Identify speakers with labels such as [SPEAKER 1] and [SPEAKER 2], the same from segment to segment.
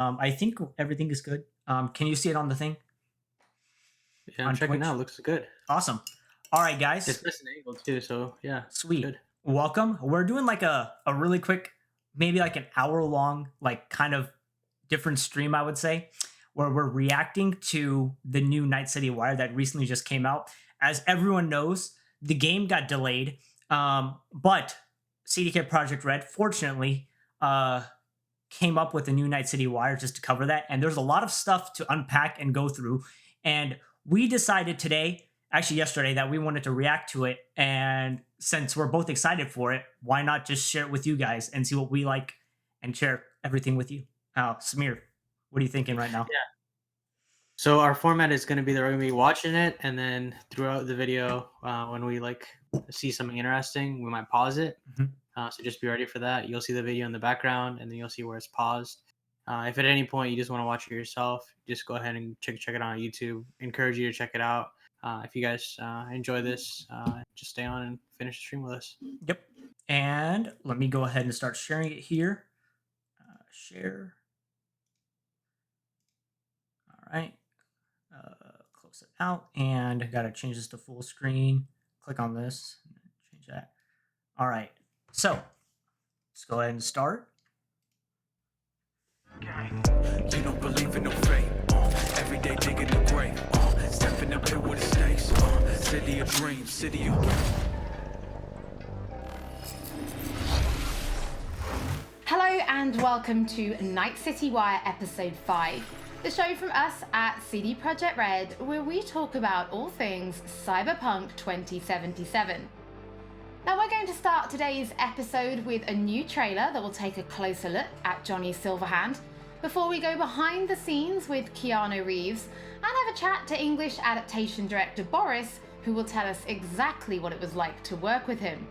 [SPEAKER 1] I think everything is good. Can you see it on the thing
[SPEAKER 2] Yeah, I'm
[SPEAKER 1] on
[SPEAKER 2] checking
[SPEAKER 1] Twitch?
[SPEAKER 2] now. Looks good.
[SPEAKER 1] Awesome. All right,
[SPEAKER 2] It's
[SPEAKER 1] guys.
[SPEAKER 2] nice and angled too, so yeah, looks
[SPEAKER 1] Sweet.
[SPEAKER 2] good.
[SPEAKER 1] Welcome. We're doing like a really quick, maybe like an hour long, like kind of different stream, I would say, where we're reacting to the new Night City Wire that recently just came out. As everyone knows, the game got delayed, but CDK Project Red, fortunately, uh, came up with a new Night City Wire just to cover that. And there's a lot of stuff to unpack and go through. And we decided today, actually yesterday, that we wanted to react to it. And since we're both excited for it, why not just share it with you guys and see what we like and share everything with you? Samir, what are you thinking right now?
[SPEAKER 2] Yeah. So our format is going to be that we're going to be watching it, and then throughout the video, when we like see something interesting, we might pause it.
[SPEAKER 1] Mhm.
[SPEAKER 2] So just be ready for that. You'll see the video in the background, and then you'll see where it's paused. If at any point you just want to watch it yourself, just go ahead and check it out on YouTube. Encourage you to check it out. If you guys enjoy this, just stay on and finish the stream with us.
[SPEAKER 1] Yep. And let me go ahead and start sharing it here. Share. All right. Close it out, and I gotta change this to full screen. Click on this, change that. All right. So let's go ahead and start.
[SPEAKER 3] You don't believe in no fate. Every day digging the grave. Step in the pit with the snakes. City of dreams, city of.
[SPEAKER 4] Hello and welcome to Night City Wire episode 5, the show from us at CD Projekt Red, where we talk about all things Cyberpunk 2077. Now we're going to start today's episode with a new trailer that will take a closer look at Johnny Silverhand, before we go behind the scenes with Keanu Reeves and have a chat to English adaptation director Boris, who will tell us exactly what it was like to work with him.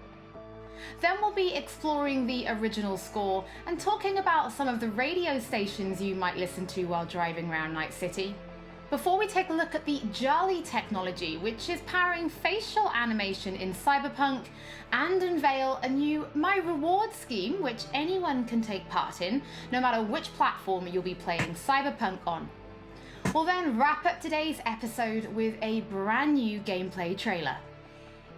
[SPEAKER 4] Then we'll be exploring the original score and talking about some of the radio stations you might listen to while driving around Night City. Before we take a look at the Jolly technology, which is powering facial animation in Cyberpunk, and unveil a new My Reward scheme which anyone can take part in, no matter which platform you'll be playing Cyberpunk on. We'll then wrap up today's episode with a brand new gameplay trailer.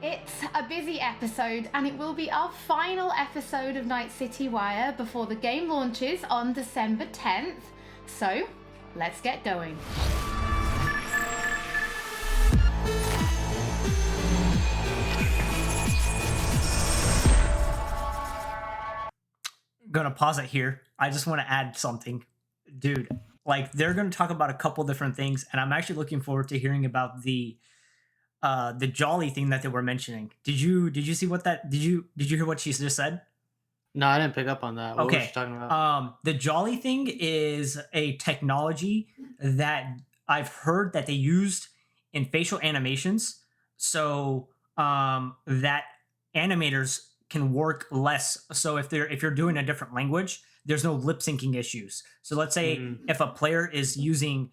[SPEAKER 4] It's a busy episode, and it will be our final episode of Night City Wire before the game launches on December 10th. So, let's get going.
[SPEAKER 1] Gonna pause it here. I just want to add something, dude. Like, they're gonna talk about a couple different things, and I'm actually looking forward to hearing about the Jolly thing that they were mentioning. Did you see what that? Did you hear what she just said?
[SPEAKER 2] No, I didn't pick up on that. What was
[SPEAKER 1] Okay.
[SPEAKER 2] she talking about?
[SPEAKER 1] The Jolly thing is a technology that I've heard that they used in facial animations, so that animators can work less. So if you're doing a different language, there's no lip syncing issues. So let's say if a player is using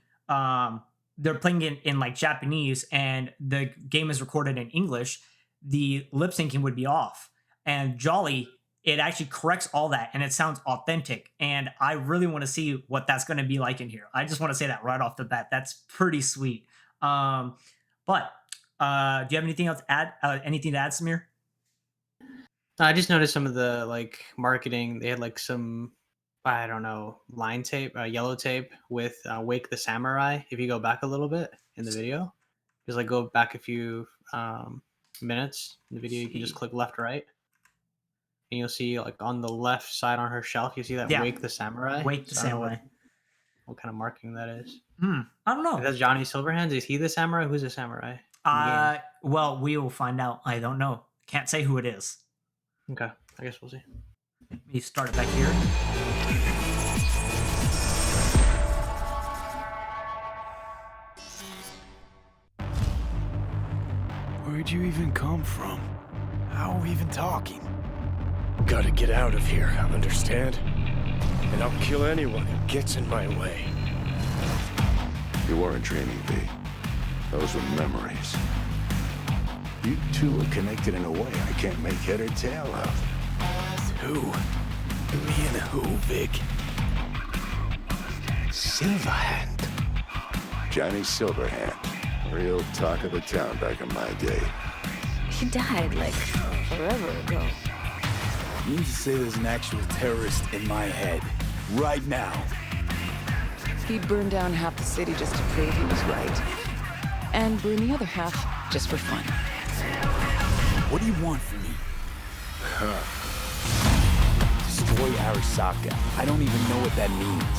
[SPEAKER 1] they're playing in like Japanese and the game is recorded in English, the lip syncing would be off. And Jolly, it actually corrects all that and it sounds authentic. And I really want to see what that's going to be like in here. I just want to say that right off the bat. That's pretty sweet. But do you have anything else to add? Anything to add, Samir?
[SPEAKER 2] I just noticed some of the like marketing. They had like some, I don't know, line tape, yellow tape with "Wake the Samurai." If you go back a little bit in the video, just like go back a few minutes in the video, you can just click left or right, and you'll see like on the left side on her shelf, you see that "Wake the Samurai."
[SPEAKER 1] Wake the
[SPEAKER 2] I don't know
[SPEAKER 1] Samurai.
[SPEAKER 2] what kind of marketing that is.
[SPEAKER 1] I don't know.
[SPEAKER 2] That's Johnny Silverhands. Is he the samurai? Who's the samurai?
[SPEAKER 1] Well, we will find out. I don't know. Can't say who it is.
[SPEAKER 2] Okay, I guess we'll see.
[SPEAKER 1] Let me start it back here.
[SPEAKER 3] Where'd you even come from? How are we even talking? Gotta get out of here, understand? And I'll kill anyone who gets in my way.
[SPEAKER 5] You weren't dreaming, V. Those were memories. You two are connected in a way I can't make head or tail of.
[SPEAKER 3] Who? Me and who, Vic? Silverhand.
[SPEAKER 5] Johnny Silverhand. Real talk of the town back in my day.
[SPEAKER 6] He died, like, forever ago.
[SPEAKER 3] You mean to say there's an actual terrorist in my head, right now?
[SPEAKER 6] He burned down half the city just to prove he was right. And burned the other half just for fun.
[SPEAKER 3] What do you want from me? Destroy Arasaka. I don't even know what that means.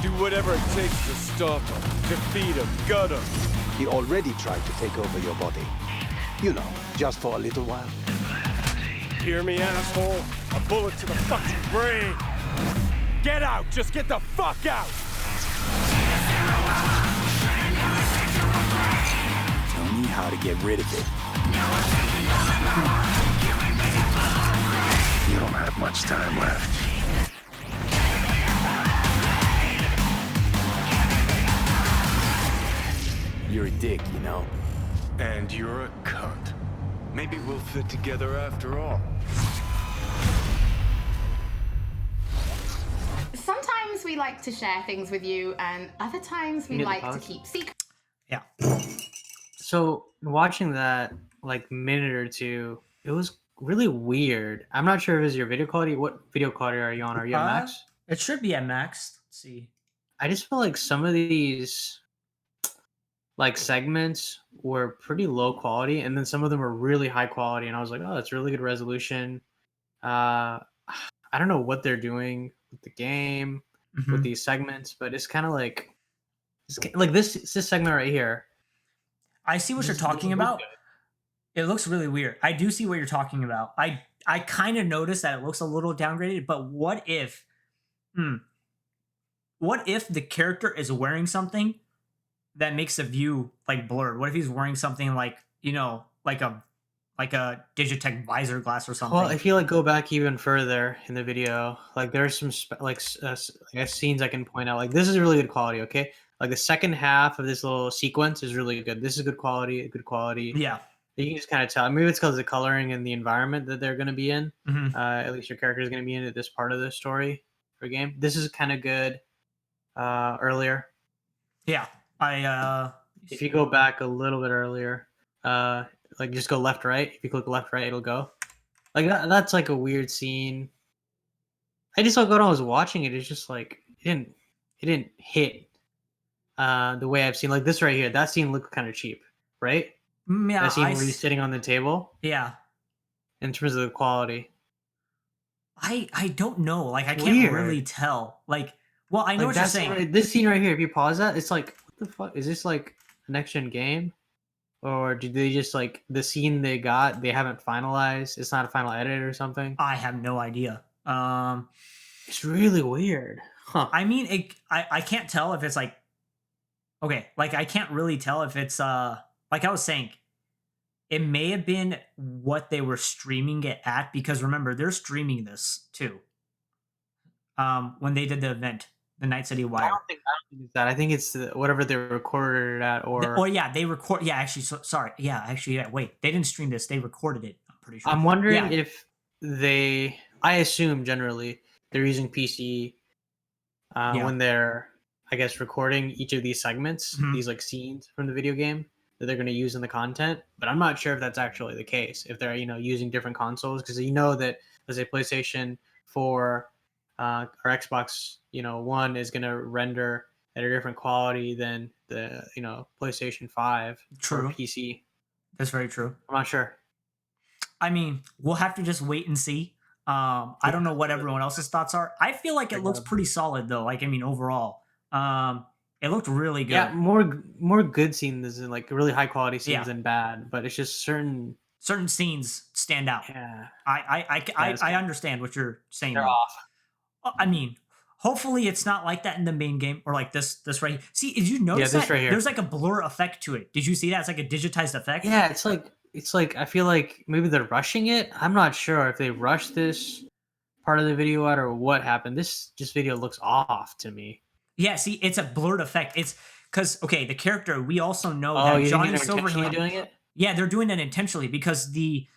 [SPEAKER 7] Do whatever it takes to stop him, defeat him, gut him.
[SPEAKER 8] He already tried to take over your body. You know, just for a little while.
[SPEAKER 7] Hear me, asshole? A bullet to the fucking brain. Get out! Just get the fuck out!
[SPEAKER 3] Tell me how to get rid of it.
[SPEAKER 5] You don't have much time left.
[SPEAKER 3] You're a dick, you know?
[SPEAKER 7] And you're a cunt. Maybe we'll fit together after all.
[SPEAKER 4] Sometimes we like to share things with you, and other times we
[SPEAKER 2] Need the
[SPEAKER 4] like to
[SPEAKER 2] pause?
[SPEAKER 4] keep secrets.
[SPEAKER 1] Yeah.
[SPEAKER 2] So watching that like minute or two, it was really weird. I'm not sure if it's your video quality. What video quality are you on? Are you at max?
[SPEAKER 1] It should be at max. Let's see.
[SPEAKER 2] I just feel like some of these like segments were pretty low quality, and then some of them were really high quality, and I was like, oh, that's really good resolution. I don't know what they're doing with the game with
[SPEAKER 1] Mhm.
[SPEAKER 2] these segments, but it's kind of like like this segment right here.
[SPEAKER 1] I see what you're
[SPEAKER 2] This
[SPEAKER 1] talking
[SPEAKER 2] doesn't look
[SPEAKER 1] about. It looks really weird. I do see what you're talking about. I kind of noticed that it looks a little downgraded, but what if the character is wearing something that makes the view like blurred? What if he's wearing something like, like a Digitech visor glass or something?
[SPEAKER 2] Well, if you like go back even further in the video, like there's some I guess scenes I can point out. Like this is really good quality. Okay, like the second half of this little sequence is really good. This is good quality. Good quality.
[SPEAKER 1] Yeah.
[SPEAKER 2] You can just kind of tell. Maybe it's because of the coloring and the environment that they're going to be in.
[SPEAKER 1] Mhm.
[SPEAKER 2] At least your character is going to be in at this part of the story or game. This is kind of good. Earlier,
[SPEAKER 1] Yeah.
[SPEAKER 2] if you go back a little bit earlier, like just go left right. If you click left right, it'll go. Like that's like a weird scene. I just like when I was watching it, it's just like it didn't hit the way I've seen like this right here. That scene looked kind of cheap, right?
[SPEAKER 1] Yeah,
[SPEAKER 2] That scene where he's sitting on the table.
[SPEAKER 1] yeah.
[SPEAKER 2] In terms of the quality,
[SPEAKER 1] I don't know. Like I can't
[SPEAKER 2] Weird.
[SPEAKER 1] really tell. Like, well, I know
[SPEAKER 2] like
[SPEAKER 1] what you're
[SPEAKER 2] that's
[SPEAKER 1] saying.
[SPEAKER 2] right, this scene right here. If you pause that, it's like what the fuck is this like a next gen game, or did they just like the scene they got? They haven't finalized. It's not a final edit or something.
[SPEAKER 1] I have no idea.
[SPEAKER 2] It's really weird, huh?
[SPEAKER 1] I mean, I can't tell if it's like, okay, like I can't really tell if it's like I was saying, it may have been what they were streaming it at, because remember they're streaming this too. When they did the event, the Night City
[SPEAKER 2] I
[SPEAKER 1] Wire.
[SPEAKER 2] don't think it's that. I think it's whatever they recorded it at, or
[SPEAKER 1] Oh yeah, they record. Yeah, actually, sorry. Yeah, actually, yeah. Wait, they didn't stream this. They recorded it. I'm pretty sure.
[SPEAKER 2] I'm wondering
[SPEAKER 1] Yeah.
[SPEAKER 2] if they. I assume generally they're using PC
[SPEAKER 1] Yeah.
[SPEAKER 2] when they're, I guess, recording each of these segments,
[SPEAKER 1] Mhm.
[SPEAKER 2] these like scenes from the video game that they're going to use in the content. But I'm not sure if that's actually the case. If they're using different consoles, because that let's say PlayStation 4 or Xbox One is going to render at a different quality than the PlayStation 5
[SPEAKER 1] True.
[SPEAKER 2] or PC.
[SPEAKER 1] That's very true.
[SPEAKER 2] I'm not sure.
[SPEAKER 1] I mean, we'll have to just wait and see. I don't know what everyone else's thoughts are. I feel like it looks pretty solid though. Like, I mean, overall, it looked really good.
[SPEAKER 2] Yeah, more good scenes than like really high quality scenes
[SPEAKER 1] Yeah.
[SPEAKER 2] than bad, but it's just certain.
[SPEAKER 1] Certain scenes stand out.
[SPEAKER 2] Yeah,
[SPEAKER 1] I understand what you're saying.
[SPEAKER 2] they're
[SPEAKER 1] though.
[SPEAKER 2] off.
[SPEAKER 1] I mean, hopefully it's not like that in the main game, or like this right here. See, did you notice
[SPEAKER 2] this
[SPEAKER 1] that
[SPEAKER 2] right here.
[SPEAKER 1] there's like a blur effect to it? Did you see that? It's like a digitized effect.
[SPEAKER 2] Yeah, it's like I feel like maybe they're rushing it. I'm not sure if they rushed this part of the video out or what happened. This video looks off to me.
[SPEAKER 1] Yeah, see, it's a blurred effect. It's because the character, we also know
[SPEAKER 2] Oh,
[SPEAKER 1] that
[SPEAKER 2] you think
[SPEAKER 1] Johnny
[SPEAKER 2] they're intentionally
[SPEAKER 1] Silverhand
[SPEAKER 2] doing it?
[SPEAKER 1] Yeah, they're doing that intentionally, because the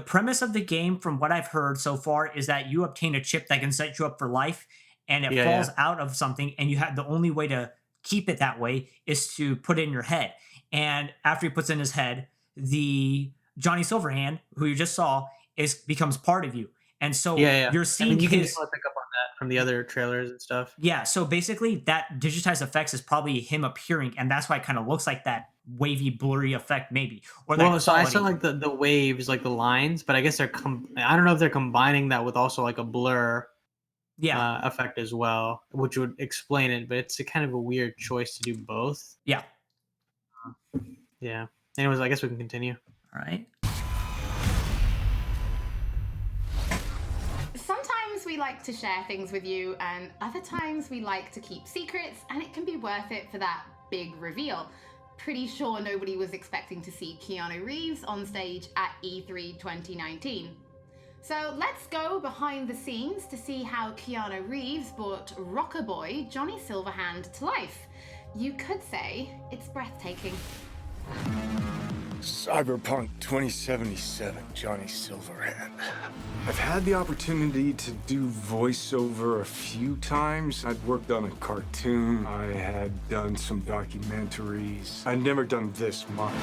[SPEAKER 1] premise of the game, from what I've heard so far, is that you obtain a chip that can set you up for life, and it
[SPEAKER 2] Yeah,
[SPEAKER 1] falls
[SPEAKER 2] yeah.
[SPEAKER 1] out of something, and you have the only way to keep it that way is to put it in your head. And after he puts it in his head, the Johnny Silverhand, who you just saw, is becomes part of you. And
[SPEAKER 2] Yeah,
[SPEAKER 1] so
[SPEAKER 2] yeah.
[SPEAKER 1] you're
[SPEAKER 2] I mean,
[SPEAKER 1] seeing
[SPEAKER 2] you can
[SPEAKER 1] his
[SPEAKER 2] definitely pick up on that from the other trailers and stuff.
[SPEAKER 1] yeah, so basically that digitized effects is probably him appearing, and that's why it kind of looks like that wavy, blurry effect, maybe. Or that
[SPEAKER 2] Well, so I saw
[SPEAKER 1] quality.
[SPEAKER 2] like the waves, like the lines, but I guess I don't know if they're combining that with also like a blur
[SPEAKER 1] Yeah.
[SPEAKER 2] effect as well, which would explain it. But it's a kind of a weird choice to do both.
[SPEAKER 1] Yeah.
[SPEAKER 2] Yeah. Anyways, I guess we can continue.
[SPEAKER 1] All right.
[SPEAKER 4] Sometimes we like to share things with you, and other times we like to keep secrets, and it can be worth it for that big reveal. Pretty sure nobody was expecting to see Keanu Reeves on stage at E3 2019. So let's go behind the scenes to see how Keanu Reeves brought rocker boy Johnny Silverhand to life. You could say it's breathtaking.
[SPEAKER 3] Cyberpunk 2077, Johnny Silverhand. I've had the opportunity to do voiceover a few times. I'd worked on a cartoon. I had done some documentaries. I'd never done this much.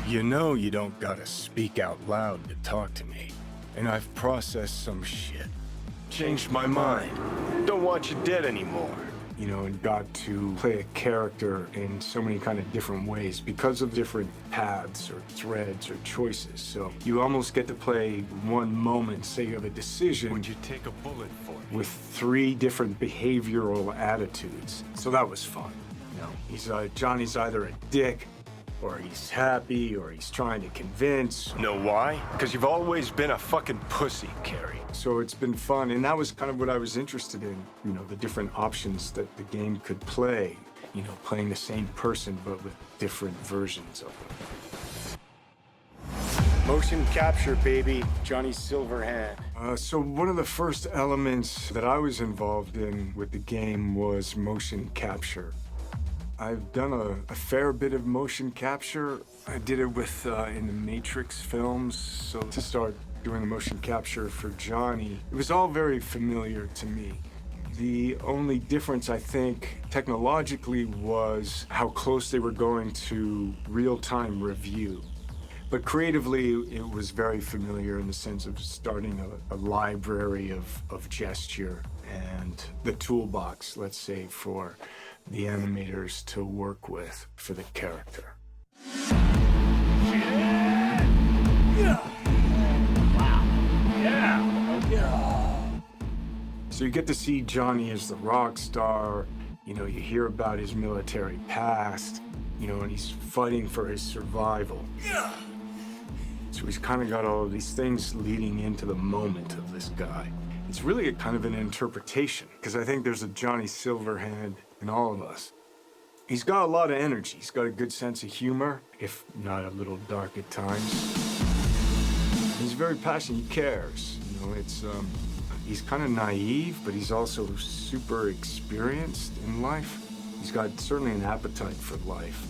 [SPEAKER 3] You know you don't gotta speak out loud to talk to me. And I've processed some shit. Changed my mind. Don't want you dead anymore. You know, and got to play a character in so many kind of different ways because of different paths or threads or choices. So you almost get to play one moment, say you have a decision. Would you take a bullet for me? With 3 different behavioral attitudes. So that was fun. You know, Johnny's either a dick, or he's happy, or he's trying to convince. Know why? Because you've always been a fucking pussy, Carrie. So it's been fun, and that was kind of what I was interested in. You know, the different options that the game could play. You know, playing the same person, but with different versions of them. Motion capture, baby. Johnny Silverhand. So one of the first elements that I was involved in with the game was motion capture. I've done a fair bit of motion capture. I did it with in the Matrix films. So to start doing the motion capture for Johnny, it was all very familiar to me. The only difference, I think, technologically was how close they were going to real-time review. But creatively, it was very familiar in the sense of starting a library of gesture and the toolbox, let's say, for the animators to work with for the character. So you get to see Johnny as the rock star. You know, you hear about his military past, you know, and he's fighting for his survival. So he's kind of got all of these things leading into the moment of this guy. It's really a kind of an interpretation, because I think there's a Johnny Silverhand in all of us. He's got a lot of energy. He's got a good sense of humor, if not a little dark at times. He's very passionate. He cares. You know, he's kind of naive, but he's also super experienced in life. He's got certainly an appetite for life.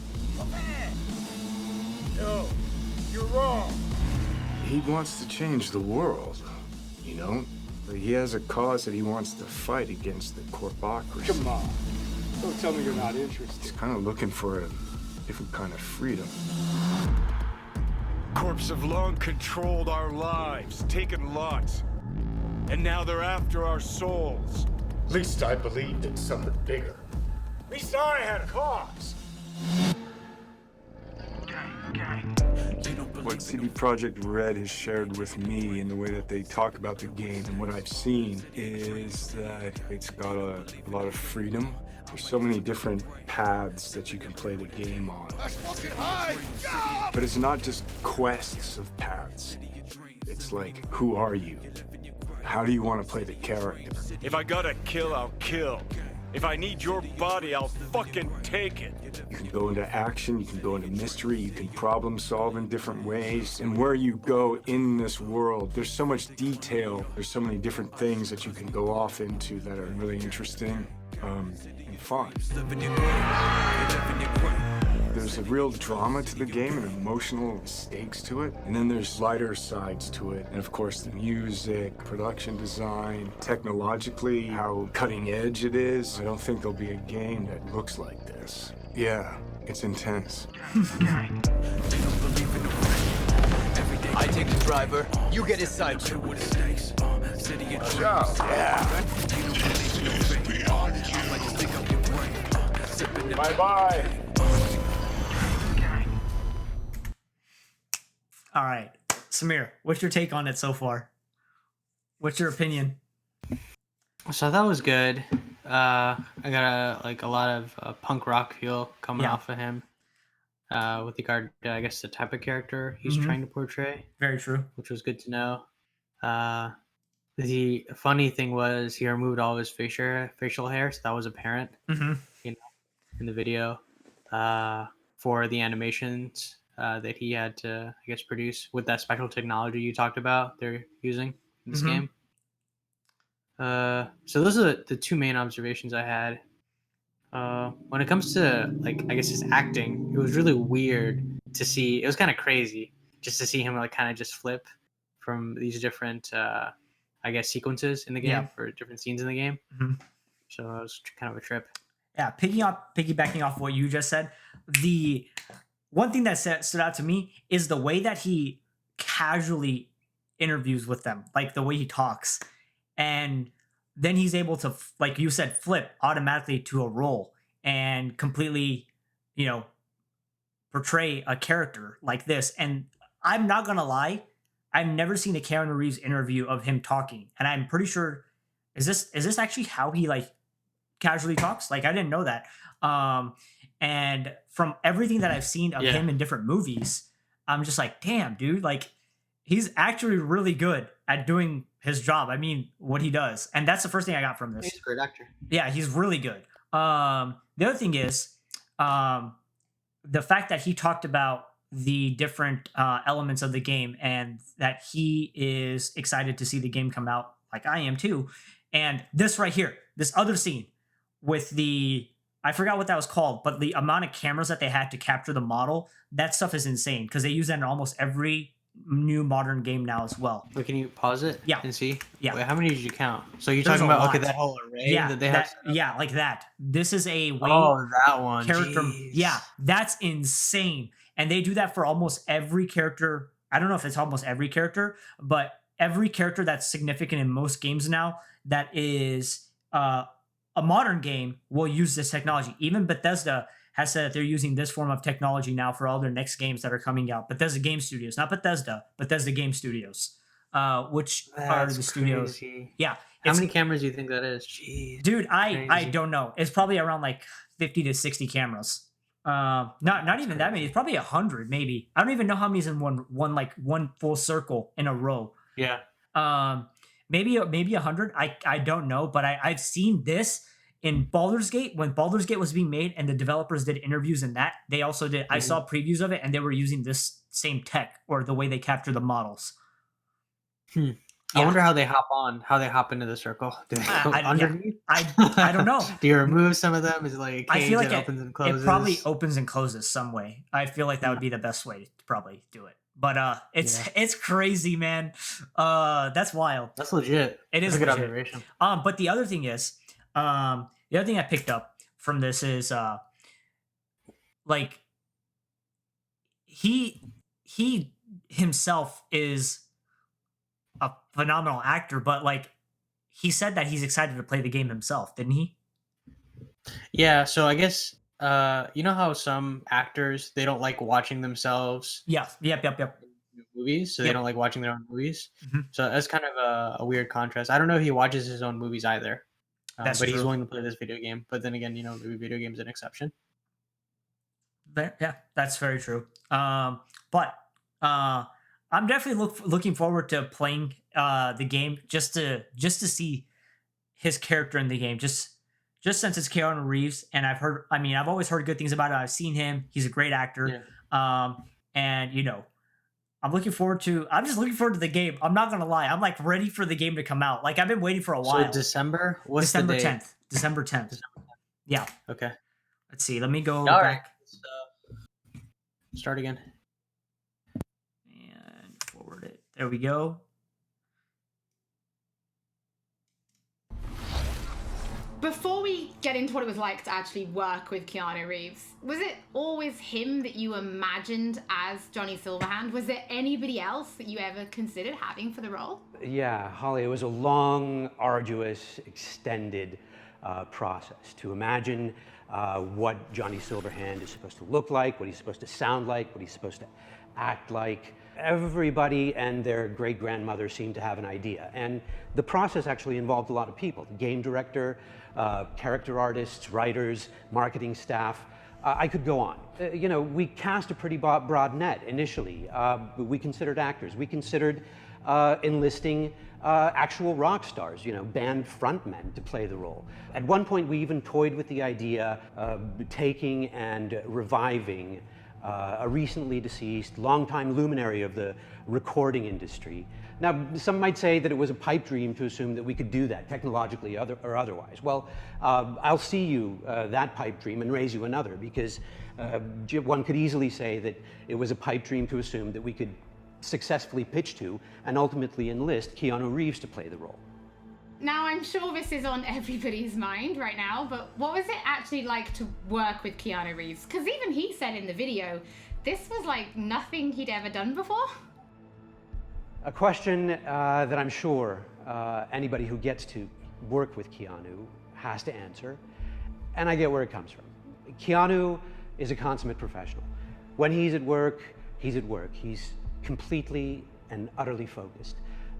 [SPEAKER 7] No, you're wrong.
[SPEAKER 3] He wants to change the world, you know? But he has a cause that he wants to fight against the corpocracy.
[SPEAKER 8] Come on. Don't tell me you're not interested.
[SPEAKER 3] He's kind of looking for a different kind of freedom.
[SPEAKER 7] Corps have long controlled our lives, taken lots. And now they're after our souls.
[SPEAKER 3] At least I believed in something bigger.
[SPEAKER 7] At least I had a cause.
[SPEAKER 3] What CD Projekt Red has shared with me in the way that they talk about the game and what I've seen is that it's got a lot of freedom. There's so many different paths that you can play the game on. But it's not just quests of paths. It's like, who are you? How do you want to play the character?
[SPEAKER 7] If I gotta kill, I'll kill. If I need your body, I'll fucking take it.
[SPEAKER 3] You can go into action, you can go into mystery, you can problem solve in different ways. And where you go in this world, there's so much detail, there's so many different things that you can go off into that are really interesting and fun. There's a real drama to the game and emotional stakes to it. And then there's lighter sides to it. And of course, the music, production design, technologically, how cutting edge it is. I don't think there'll be a game that looks like this. Yeah, it's intense.
[SPEAKER 9] I take the driver, you get his side.
[SPEAKER 3] Bye-bye.
[SPEAKER 1] All right, Samir, what's your take on it so far? What's your opinion?
[SPEAKER 2] So that was good. I got a lot of punk rock feel coming off of him. With regard to, I guess, the type of character he's trying to portray.
[SPEAKER 1] Very true.
[SPEAKER 2] Which was good to know. The funny thing was he removed all of his facial hair, so that was apparent, in the video, for the animations that he had to, I guess, produce with that special technology you talked about they're using in this game. So those are the two main observations I had. When it comes to, like, I guess his acting, it was really weird to see. It was kind of crazy just to see him like kind of just flip from these different, I guess, sequences in the game or different scenes in the game. So it was kind of a trip.
[SPEAKER 1] Yeah, piggybacking off what you just said, the one thing that stood out to me is the way that he casually interviews with them, like the way he talks, and then he's able to, like you said, flip automatically to a role and completely, portray a character like this. And I'm not gonna lie, I've never seen a Keanu Reeves interview of him talking, and I'm pretty sure is this actually how he like casually talks? Like, I didn't know that. And from everything that I've seen of him in different movies, I'm just like, damn, dude, like he's actually really good at doing his job. I mean, what he does. And that's the first thing I got from this.
[SPEAKER 2] He's a great actor.
[SPEAKER 1] Yeah, he's really good. The other thing is the fact that he talked about the different elements of the game and that he is excited to see the game come out, like I am too. And this right here, this other scene with I forgot what that was called, but the amount of cameras that they had to capture the model, that stuff is insane because they use that in almost every new modern game now as well.
[SPEAKER 2] Wait, can you pause it?
[SPEAKER 1] Yeah.
[SPEAKER 2] And see?
[SPEAKER 1] Yeah.
[SPEAKER 2] Wait, how many did you count? So you're
[SPEAKER 1] There's
[SPEAKER 2] talking
[SPEAKER 1] a
[SPEAKER 2] about,
[SPEAKER 1] lot.
[SPEAKER 2] that whole array that they have?
[SPEAKER 1] Yeah, like that. This is a way
[SPEAKER 2] that one.
[SPEAKER 1] character.
[SPEAKER 2] Jeez.
[SPEAKER 1] Yeah, that's insane. And they do that for almost every character. I don't know if it's almost every character, but every character that's significant in most games now that is a modern game will use this technology. Even Bethesda has said that they're using this form of technology now for all their next games that are coming out. Bethesda Game Studios, not Bethesda Game Studios, which are the studios.
[SPEAKER 2] Crazy.
[SPEAKER 1] Yeah.
[SPEAKER 2] How many cameras do you think that is? Jeez.
[SPEAKER 1] Dude, I don't know. It's probably around like 50 to 60 cameras. Not even that many. It's probably 100 maybe. I don't even know how many's in one full circle in a row.
[SPEAKER 2] Yeah.
[SPEAKER 1] Maybe 100. I don't know, but I've seen this in Baldur's Gate when Baldur's Gate was being made and the developers did interviews in that. They also did. I saw previews of it and they were using this same tech or the way they capture the models.
[SPEAKER 2] Yeah. I wonder how they hop into the circle. Do they go underneath?
[SPEAKER 1] I don't know.
[SPEAKER 2] Do you remove some of them? Is it like a cage
[SPEAKER 1] I feel like
[SPEAKER 2] that opens and closes?
[SPEAKER 1] It probably opens and closes some way. I feel like that would be the best way to probably do it. But it's crazy, man. That's wild.
[SPEAKER 2] That's legit.
[SPEAKER 1] It is
[SPEAKER 2] That's a good
[SPEAKER 1] legit.
[SPEAKER 2] observation.
[SPEAKER 1] But the other thing is, the other thing I picked up from this is like he himself is a phenomenal actor, but like he said that he's excited to play the game himself, didn't he?
[SPEAKER 2] Yeah, so I guess you know how some actors, they don't like watching themselves
[SPEAKER 1] Yeah. Yep.
[SPEAKER 2] in movies, so they don't like watching their own movies.
[SPEAKER 1] Mhm.
[SPEAKER 2] So that's kind of a weird contrast. I don't know if he watches his own movies either,
[SPEAKER 1] That's
[SPEAKER 2] but he's
[SPEAKER 1] true.
[SPEAKER 2] willing to play this video game. But then again, maybe video game's an exception.
[SPEAKER 1] Yeah, that's very true. But I'm definitely looking forward to playing the game just to see his character in the game. Just since it's Keanu Reeves, and I've always heard good things about it. I've seen him; he's a great actor.
[SPEAKER 2] Yeah.
[SPEAKER 1] And I'm just looking forward to the game. I'm not gonna lie, I'm like ready for the game to come out. Like I've been waiting for a while.
[SPEAKER 2] So December? What's
[SPEAKER 1] December
[SPEAKER 2] the date?
[SPEAKER 1] 10th. December 10th. Yeah.
[SPEAKER 2] Okay.
[SPEAKER 1] Let's see. Let me go
[SPEAKER 2] All
[SPEAKER 1] back.
[SPEAKER 2] right. Start again.
[SPEAKER 1] And forward it. There we go.
[SPEAKER 4] Before we get into what it was like to actually work with Keanu Reeves, was it always him that you imagined as Johnny Silverhand? Was there anybody else that you ever considered having for the role?
[SPEAKER 8] Yeah, Holly, it was a long, arduous, extended process to imagine what Johnny Silverhand is supposed to look like, what he's supposed to sound like, what he's supposed to act like. Everybody and their great-grandmother seemed to have an idea. And the process actually involved a lot of people: the game director, character artists, writers, marketing staff. I could go on. You know, we cast a pretty broad net initially. We considered actors. We considered enlisting actual rock stars, you know, band frontmen to play the role. At one point, we even toyed with the idea of taking and reviving a recently deceased, longtime luminary of the recording industry. Now, some might say that it was a pipe dream to assume that we could do that technologically or otherwise. Well, I'll see you that pipe dream and raise you another, because one could easily say that it was a pipe dream to assume that we could successfully pitch to and ultimately enlist Keanu Reeves to play the role.
[SPEAKER 4] Now, I'm sure this is on everybody's mind right now, but what was it actually like to work with Keanu Reeves? Because even he said in the video, this was like nothing he'd ever done before.
[SPEAKER 8] A question that I'm sure anybody who gets to work with Keanu has to answer, and I get where it comes from. Keanu is a consummate professional. When he's at work, he's at work. He's completely and utterly focused.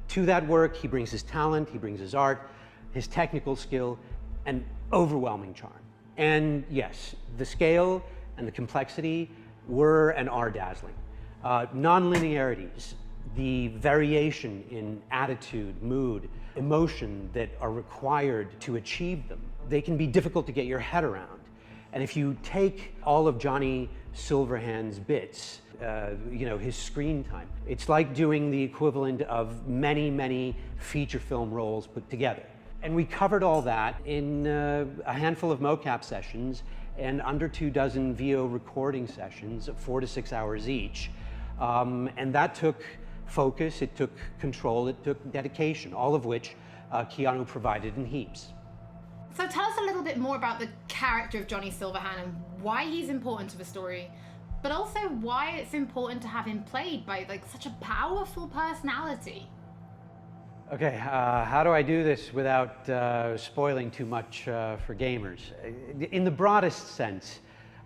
[SPEAKER 8] To that work, he brings his talent, he brings his art, his technical skill, and overwhelming charm. And yes, the scale and the complexity were and are dazzling. Non-linearities, the variation in attitude, mood, emotion that are required to achieve them, they can be difficult to get your head around. And if you take all of Johnny Silverhand's bits, you know, his screen time, it's like doing the equivalent of many, many feature film roles put together. And we covered all that in a handful of mocap sessions and under 24 VO recording sessions of 4 to 6 hours each. And that took focus, it took control, it took dedication, all of which Keanu provided in heaps.
[SPEAKER 4] So tell us a little bit more about the character of Johnny Silverhand and why he's important to the story, but also why it's important to have him played by like such a powerful personality.
[SPEAKER 8] Okay, how do I do this without spoiling too much for gamers? In the broadest sense,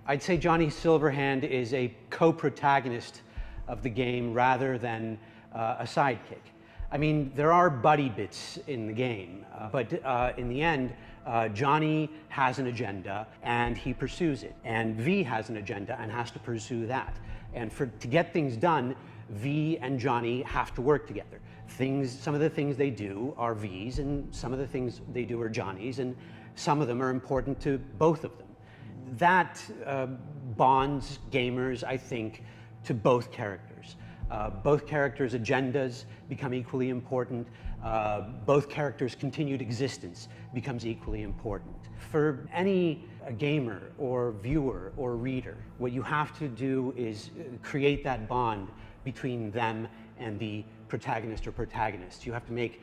[SPEAKER 8] I'd say Johnny Silverhand is a co-protagonist of the game rather than a sidekick. I mean, there are buddy bits in the game, but in the end, Johnny has an agenda and he pursues it, and V has an agenda and has to pursue that. And to get things done, V and Johnny have to work together. Some of the things they do are V's, and some of the things they do are Johnny's, and some of them are important to both of them. That bonds gamers, I think, to both characters. Both characters' agendas become equally important. Both characters' continued existence becomes equally important. For any gamer or viewer or reader, what you have to do is create that bond between them and the protagonist or protagonists. You have to make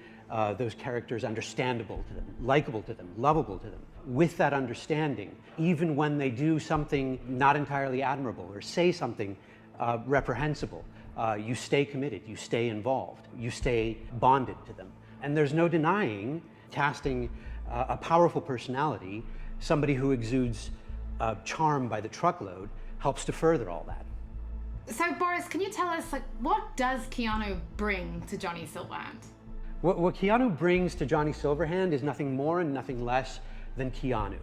[SPEAKER 8] those characters understandable to them, likable to them, lovable to them. With that understanding, even when they do something not entirely admirable or say something reprehensible, you stay committed, you stay involved, you stay bonded to them. And there's no denying casting a powerful personality, somebody who exudes charm by the truckload, helps to further all that.
[SPEAKER 4] So Boris, can you tell us, like, what does Keanu bring to Johnny Silverhand?
[SPEAKER 8] What Keanu brings to Johnny Silverhand is nothing more and nothing less than Keanu.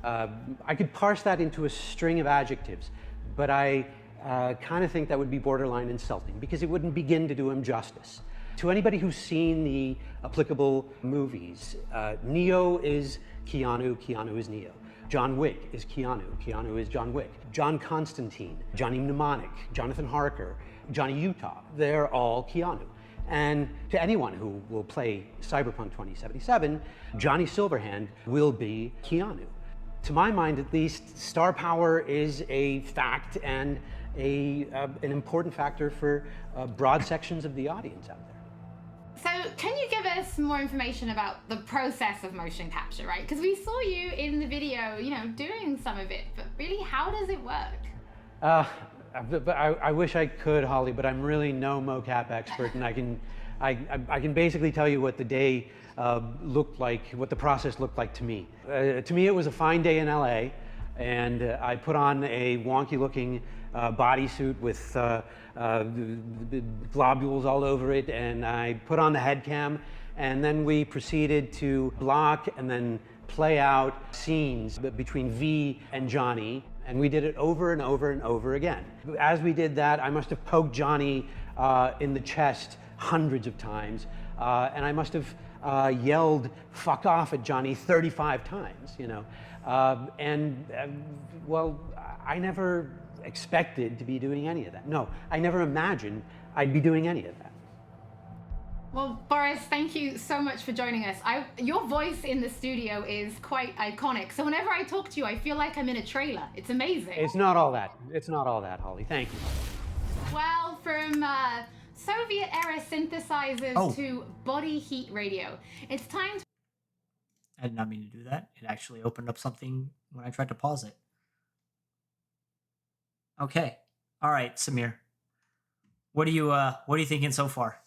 [SPEAKER 8] I could parse that into a string of adjectives, but I kind of think that would be borderline insulting because it wouldn't begin to do him justice. To anybody who's seen the applicable movies, Neo is Keanu, Keanu is Neo. John Wick is Keanu, Keanu is John Wick. John Constantine, Johnny Mnemonic, Jonathan Harker, Johnny Utah, they're all Keanu. And to anyone who will play Cyberpunk 2077, Johnny Silverhand will be Keanu. To my mind, at least, star power is a fact and an important factor for broad sections of the audience out there.
[SPEAKER 4] So can you give us more information about the process of motion capture, right? Because we saw you in the video, doing some of it, but really, how does it work?
[SPEAKER 8] I wish I could, Holly, but I'm really no mocap expert, and I can basically tell you what the day looked like, what the process looked like to me. To me, it was a fine day in LA, and I put on a wonky-looking bodysuit with globules all over it, and I put on the head cam, and then we proceeded to block and then play out scenes between V and Johnny, and we did it over and over and over again. As we did that, I must have poked Johnny in the chest hundreds of times, and I must have yelled "fuck off" at Johnny 35 times, well, I never expected to be doing any of that. No, I never imagined I'd be doing any of that.
[SPEAKER 4] Well, Boris, thank you so much for joining us. Your voice in the studio is quite iconic. So whenever I talk to you, I feel like I'm in a trailer. It's amazing.
[SPEAKER 8] It's not all that. It's not all that, Holly. Thank you.
[SPEAKER 4] Well, from Soviet-era synthesizers to body heat radio, it's time to...
[SPEAKER 1] I did not mean to do that. It actually opened up something when I tried to pause it. Okay. All right, Samir. What are you thinking so far?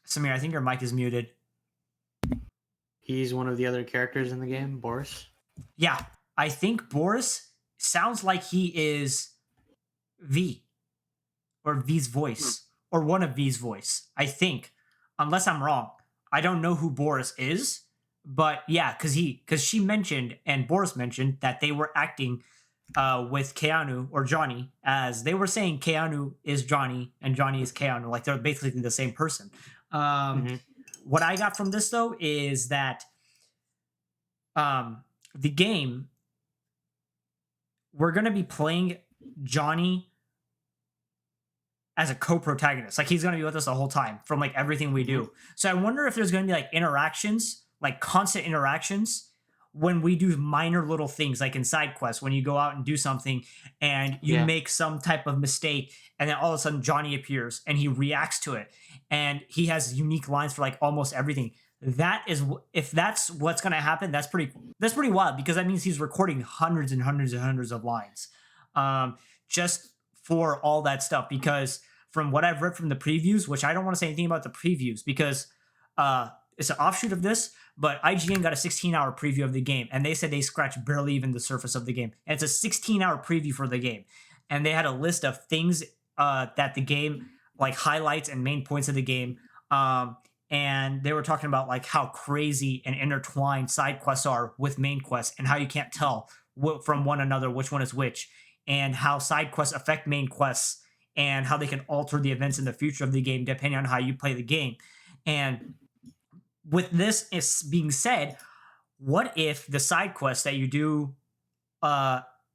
[SPEAKER 1] Samir, I think your mic is muted.
[SPEAKER 2] He's one of the other characters in the game, Boris.
[SPEAKER 1] Yeah, I think Boris sounds like he is V, or V's voice, or one of V's voice. I think, unless I'm wrong. I don't know who Boris is, but yeah, because she mentioned and Boris mentioned that they were acting with Keanu or Johnny, as they were saying Keanu is Johnny and Johnny is Keanu, like they're basically the same person. What I got from this though is that the game, we're gonna be playing Johnny as a co-protagonist. Like he's gonna be with us the whole time from like everything we do. So I wonder if there's gonna be like interactions, like constant interactions when we do minor little things, like in side quests, when you go out and do something and you make some type of mistake, and then all of a sudden Johnny appears and he reacts to it, and he has unique lines for like almost everything. That is, if that's what's going to happen, that's pretty wild, because that means he's recording hundreds and hundreds and hundreds of lines, just for all that stuff. Because from what I've read from the previews, which I don't want to say anything about the previews because it's an offshoot of this, but IGN got a 16-hour preview of the game, and they said they scratched barely even the surface of the game. And it's a 16-hour preview for the game, and they had a list of things that the game, like highlights and main points of the game, and they were talking about like how crazy and intertwined side quests are with main quests, and how you can't tell from one another which one is which, and how side quests affect main quests, and how they can alter the events in the future of the game depending on how you play the game. And with this is being said, what if the side quests that you do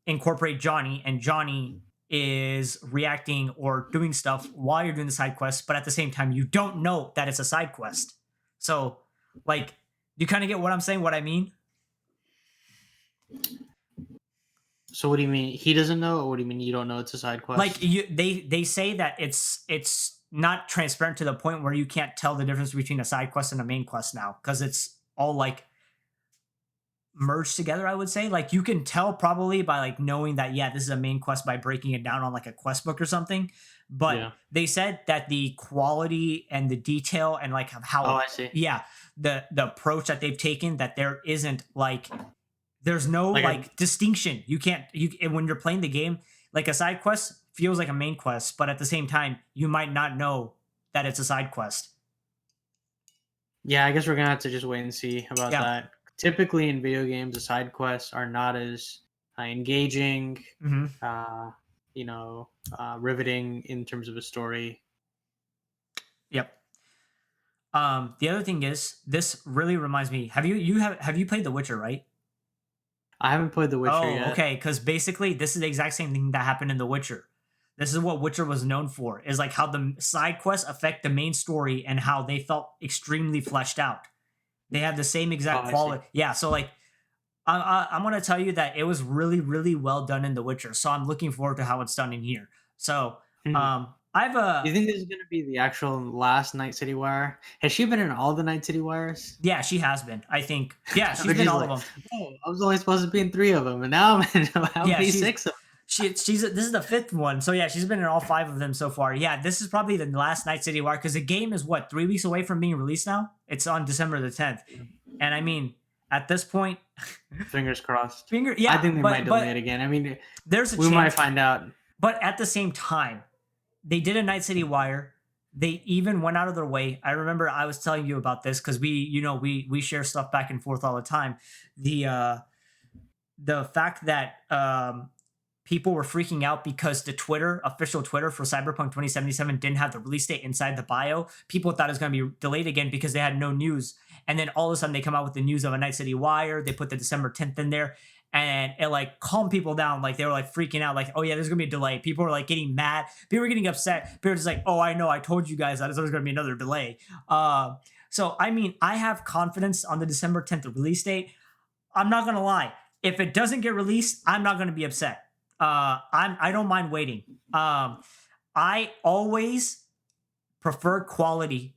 [SPEAKER 1] incorporate Johnny, and Johnny is reacting or doing stuff while you're doing the side quest, but at the same time you don't know that it's a side quest? So like, you kind of get what I'm saying, what I mean?
[SPEAKER 2] So what do you mean he doesn't know, or what do you mean you don't know it's a side quest?
[SPEAKER 1] Like they say that it's not transparent to the point where you can't tell the difference between a side quest and a main quest now, because it's all like merged together. I would say like you can tell probably by like knowing that this is a main quest by breaking it down on like a quest book or something. But they said that the quality and the detail and like how
[SPEAKER 2] I see.
[SPEAKER 1] The approach that they've taken, that there isn't like, there's no like distinction. You can't, when you're playing the game, like a side quest feels like a main quest, but at the same time, you might not know that it's a side quest.
[SPEAKER 2] Yeah, I guess we're gonna have to just wait and see about that. Typically in video games, the side quests are not as engaging, riveting in terms of a story.
[SPEAKER 1] Yep. The other thing is, this really reminds me. Have you played The Witcher, right?
[SPEAKER 2] I haven't played The Witcher yet.
[SPEAKER 1] Okay, because basically this is the exact same thing that happened in The Witcher. This is what Witcher was known for, is like how the side quests affect the main story and how they felt extremely fleshed out. They have the same exact quality. Yeah, so like I'm gonna tell you that it was really, really well done in The Witcher. So I'm looking forward to how it's done in here. So I've
[SPEAKER 2] Do you think this is gonna be the actual last Night City Wire? Has she been in all the Night City Wires?
[SPEAKER 1] yeah, she has been. I think yeah, she's
[SPEAKER 2] But
[SPEAKER 1] been all
[SPEAKER 2] like,
[SPEAKER 1] of them.
[SPEAKER 2] oh, I was only supposed to be in 3 of them, and now I'm in how
[SPEAKER 1] Yeah,
[SPEAKER 2] many?
[SPEAKER 1] she's
[SPEAKER 2] 6 of them.
[SPEAKER 1] She's this is the 5th one. So yeah, she's been in all 5 of them so far. Yeah, this is probably the last Night City Wire because the game is what 3 weeks away from being released now. It's on December the 10th, and I mean at this point,
[SPEAKER 2] Fingers crossed.
[SPEAKER 1] yeah,
[SPEAKER 2] I think they might
[SPEAKER 1] but
[SPEAKER 2] delay it again. I mean,
[SPEAKER 1] there's a
[SPEAKER 2] we
[SPEAKER 1] chance.
[SPEAKER 2] might find out.
[SPEAKER 1] But at the same time, they did a Night City Wire. They even went out of their way. I remember I was telling you about this because we share stuff back and forth all the time. The fact that people were freaking out because the official Twitter for Cyberpunk 2077 didn't have the release date inside the bio. People thought it was going to be delayed again because they had no news. And then all of a sudden they come out with the news of a Night City Wire. They put the December 10th in there. And it like calmed people down. Like they were like freaking out. Like, oh yeah, there's gonna be a delay. People were like getting mad. People were getting upset. People were just like, oh, I know. I told you guys that there's gonna be another delay. So I mean, I have confidence on the December 10th release date. I'm not gonna lie. If it doesn't get released, I'm not gonna be upset. I don't mind waiting. I always prefer quality.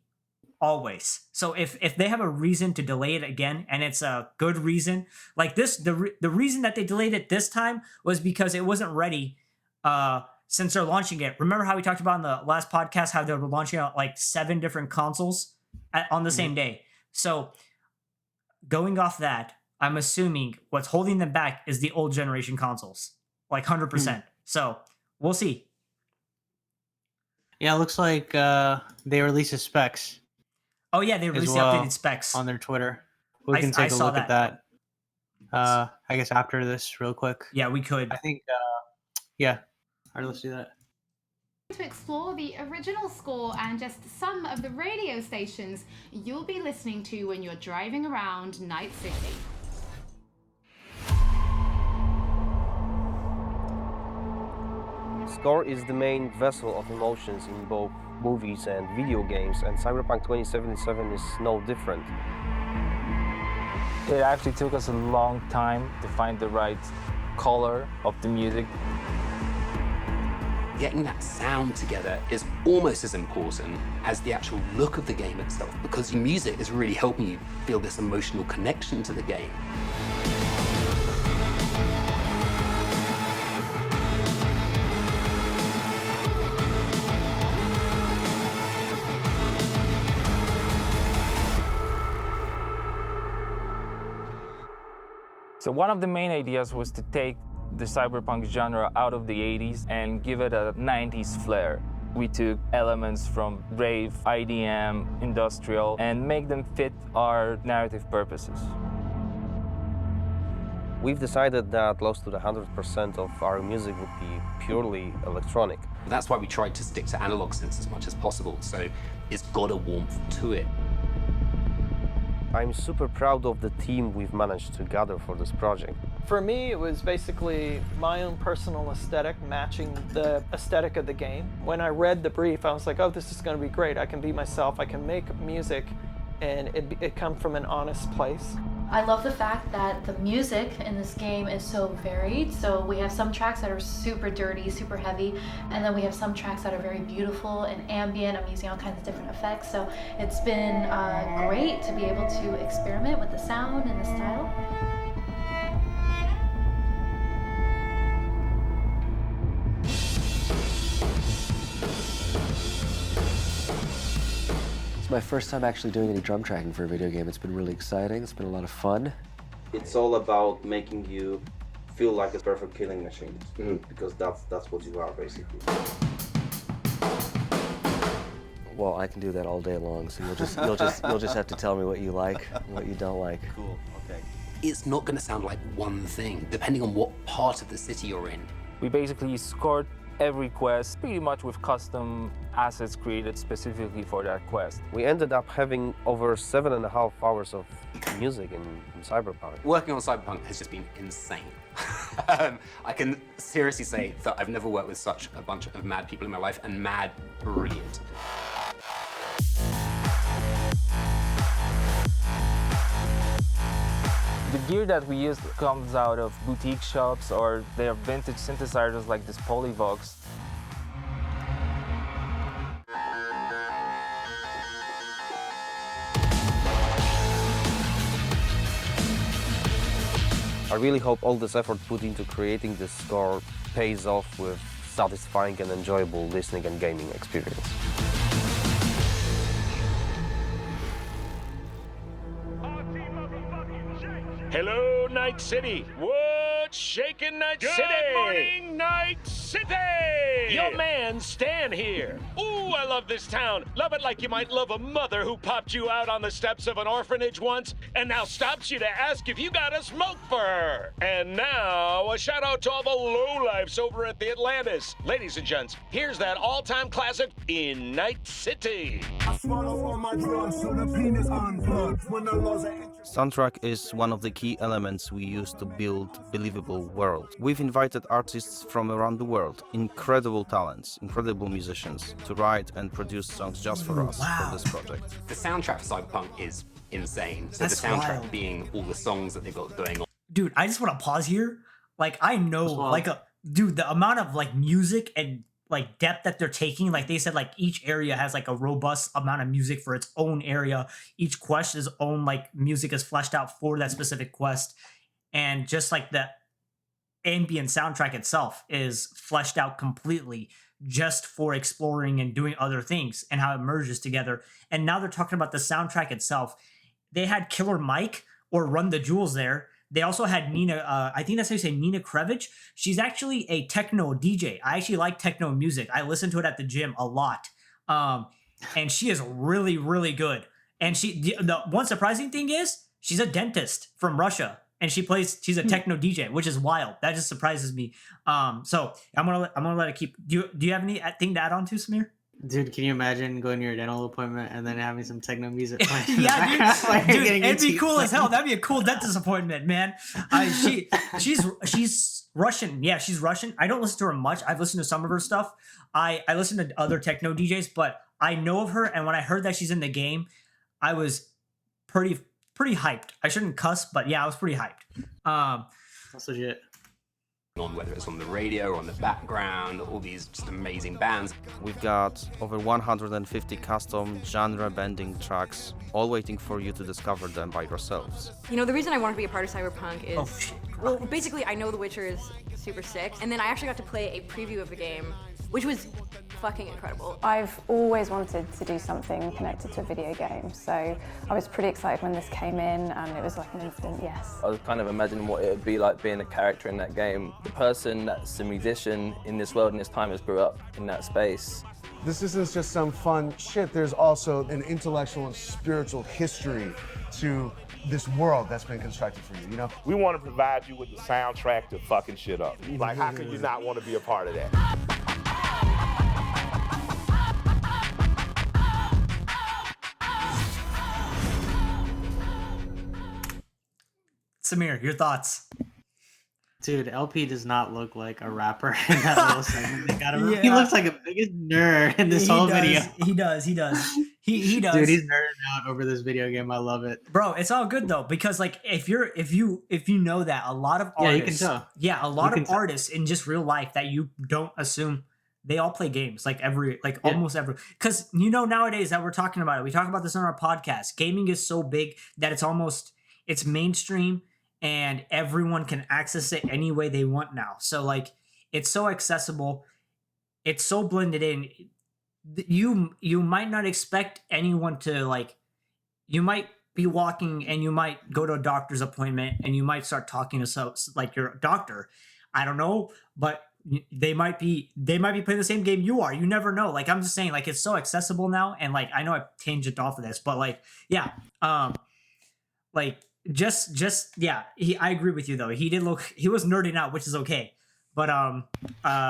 [SPEAKER 1] Always. So if they have a reason to delay it again, and it's a good reason, like this, the reason that they delayed it this time was because it wasn't ready since they're launching it. Remember how we talked about in the last podcast how they were launching out like 7 different consoles on the same day. So going off that, I'm assuming what's holding them back is the old generation consoles, like 100%. So we'll see.
[SPEAKER 2] Yeah, it looks like they released the specs.
[SPEAKER 1] Oh yeah, they released the updated specs
[SPEAKER 2] on their Twitter. We can take a look at that. I guess after this, real quick.
[SPEAKER 1] Yeah, we could.
[SPEAKER 2] I think. Yeah. All right, let's do that.
[SPEAKER 4] To explore the original score and just some of the radio stations you'll be listening to when you're driving around Night City.
[SPEAKER 10] Score is the main vessel of emotions in both movies and video games, and Cyberpunk 2077 is no different.
[SPEAKER 11] It actually took us a long time to find the right color of the music.
[SPEAKER 12] Getting that sound together is almost as important as the actual look of the game itself, because the music is really helping you feel this emotional connection to the game.
[SPEAKER 11] So one of the main ideas was to take the cyberpunk genre out of the 80s and give it a 90s flair. We took elements from rave, IDM, industrial, and make them fit our narrative purposes.
[SPEAKER 10] We've decided that close to 100% of our music would be purely electronic.
[SPEAKER 12] That's why we tried to stick to analog synths as much as possible, so it's got a warmth to it.
[SPEAKER 10] I'm super proud of the team we've managed to gather for this project.
[SPEAKER 13] For me, it was basically my own personal aesthetic matching the aesthetic of the game. When I read the brief, I was like, oh, this is going to be great. I can be myself. I can make music, and it come from an honest place.
[SPEAKER 14] I love the fact that the music in this game is so varied. So we have some tracks that are super dirty, super heavy, and then we have some tracks that are very beautiful and ambient. I'm using all kinds of different effects. So it's been great to be able to experiment with the sound and the style.
[SPEAKER 15] It's my first time actually doing any drum tracking for a video game. It's been really exciting. It's been a lot of fun.
[SPEAKER 16] It's all about making you feel like a perfect killing machine, because that's what you are basically.
[SPEAKER 15] Well, I can do that all day long. So you'll just have to tell me what you like, and what you don't like.
[SPEAKER 16] Cool. Okay.
[SPEAKER 12] It's not going to sound like one thing, depending on what part of the city you're in.
[SPEAKER 11] We basically scored every quest pretty much with custom assets created specifically for that quest.
[SPEAKER 10] We ended up having over 7.5 hours of music in Cyberpunk.
[SPEAKER 12] Working on Cyberpunk has just been insane. I can seriously say that I've never worked with such a bunch of mad people in my life, and mad brilliant.
[SPEAKER 11] The gear that we use comes out of boutique shops, or they're vintage synthesizers like this Polyvox.
[SPEAKER 10] I really hope all this effort put into creating this score pays off with satisfying and enjoyable listening and gaming experience.
[SPEAKER 7] Hello, Night City. What's shaking, Night City? Good morning, Night City! Your man, Stan here. Ooh, I love this town. Love it like you might love a mother who popped you out on the steps of an orphanage once and now stops you to ask if you got a smoke for her. And now, a shout out to all the lowlifes over at the Atlantis. Ladies and gents, here's that all-time classic in Night City.
[SPEAKER 17] I swallow all my drugs so the penis unplugged when the laws are
[SPEAKER 10] Soundtrack is one of the key elements we use to build believable world. We've invited artists from around the world, incredible talents, incredible musicians, to write and produce songs just for us for this project.
[SPEAKER 12] The soundtrack for Cyberpunk is insane. So
[SPEAKER 1] That's
[SPEAKER 12] the soundtrack
[SPEAKER 1] wild.
[SPEAKER 12] being all the songs that they've got going on.
[SPEAKER 1] Dude, I just want to pause here. Like, I know, like, dude, the amount of like music and like depth that they're taking. Like they said, like each area has like a robust amount of music for its own area. Each quest is own like music is fleshed out for that specific quest, and just like the ambient soundtrack itself is fleshed out completely just for exploring and doing other things and how it merges together. And now they're talking about the soundtrack itself. They had Killer Mike or Run the Jewels there. They also had Nina, I think that's how you say Nina Krevich. She's actually a techno DJ. I actually like techno music. I listen to it at the gym a lot. And she is really, really good. And the one surprising thing is she's a dentist from Russia. And she's a techno DJ, which is wild. That just surprises me. So I'm gonna let it keep. Do you have anything to add on to, Samir?
[SPEAKER 2] Dude, can you imagine going to your dental appointment and then having some techno music playing?
[SPEAKER 1] Yeah,
[SPEAKER 2] Like,
[SPEAKER 1] dude,
[SPEAKER 2] getting
[SPEAKER 1] it'd be
[SPEAKER 2] your
[SPEAKER 1] cool
[SPEAKER 2] teeth
[SPEAKER 1] as hell. That'd be a cool dentist appointment, man. She's Russian. Yeah, she's Russian. I don't listen to her much. I've listened to some of her stuff. I listen to other techno DJs, but I know of her. And when I heard that she's in the game, I was pretty hyped. I shouldn't cuss, but yeah, I was pretty hyped.
[SPEAKER 2] That's legit.
[SPEAKER 12] On whether it's on the radio or on the background, all these just amazing bands.
[SPEAKER 10] We've got over 150 custom genre-bending tracks, all waiting for you to discover them by yourselves.
[SPEAKER 18] You know, the reason I want to be a part of Cyberpunk is, well, basically I know The Witcher is super sick, and then I actually got to play a preview of the game, which was fucking incredible.
[SPEAKER 19] I've always wanted to do something connected to a video game, so I was pretty excited when this came in, and it was like an instant yes.
[SPEAKER 20] I was kind of imagining what it would be like being a character in that game. The person that's a musician in this world and this time has grew up in that space.
[SPEAKER 21] This isn't just some fun shit, there's also an intellectual and spiritual history to this world that's been constructed for you, you know?
[SPEAKER 7] We want to provide you with the soundtrack to fucking shit up. Like, how could you not want to be a part of that?
[SPEAKER 1] Samir, your thoughts?
[SPEAKER 2] Dude, LP does not look like a rapper in that little segment. They got him.
[SPEAKER 1] Yeah.
[SPEAKER 2] He looks like a biggest nerd in this whole video.
[SPEAKER 1] He does. He does.
[SPEAKER 2] Dude, he's nerding out over this video game. I love it,
[SPEAKER 1] bro. It's all good though, because like if you know that a lot of artists,
[SPEAKER 2] you can tell.
[SPEAKER 1] Yeah, a lot of artists in just real life that you don't assume they all play games, like almost every. Because nowadays that we're talking about it, we talk about this on our podcast. Gaming is so big that it's mainstream. And everyone can access it any way they want now. So like, it's so accessible. It's so blended in. You might not expect anyone to like, you might be walking and you might go to a doctor's appointment and you might start talking to like your doctor. I don't know, but they might be playing the same game you are. You never know. Like, I'm just saying, like, it's so accessible now. And like, I know I tangent off of this, but like, yeah. Like, I agree with you though. He was nerding out, which is okay. But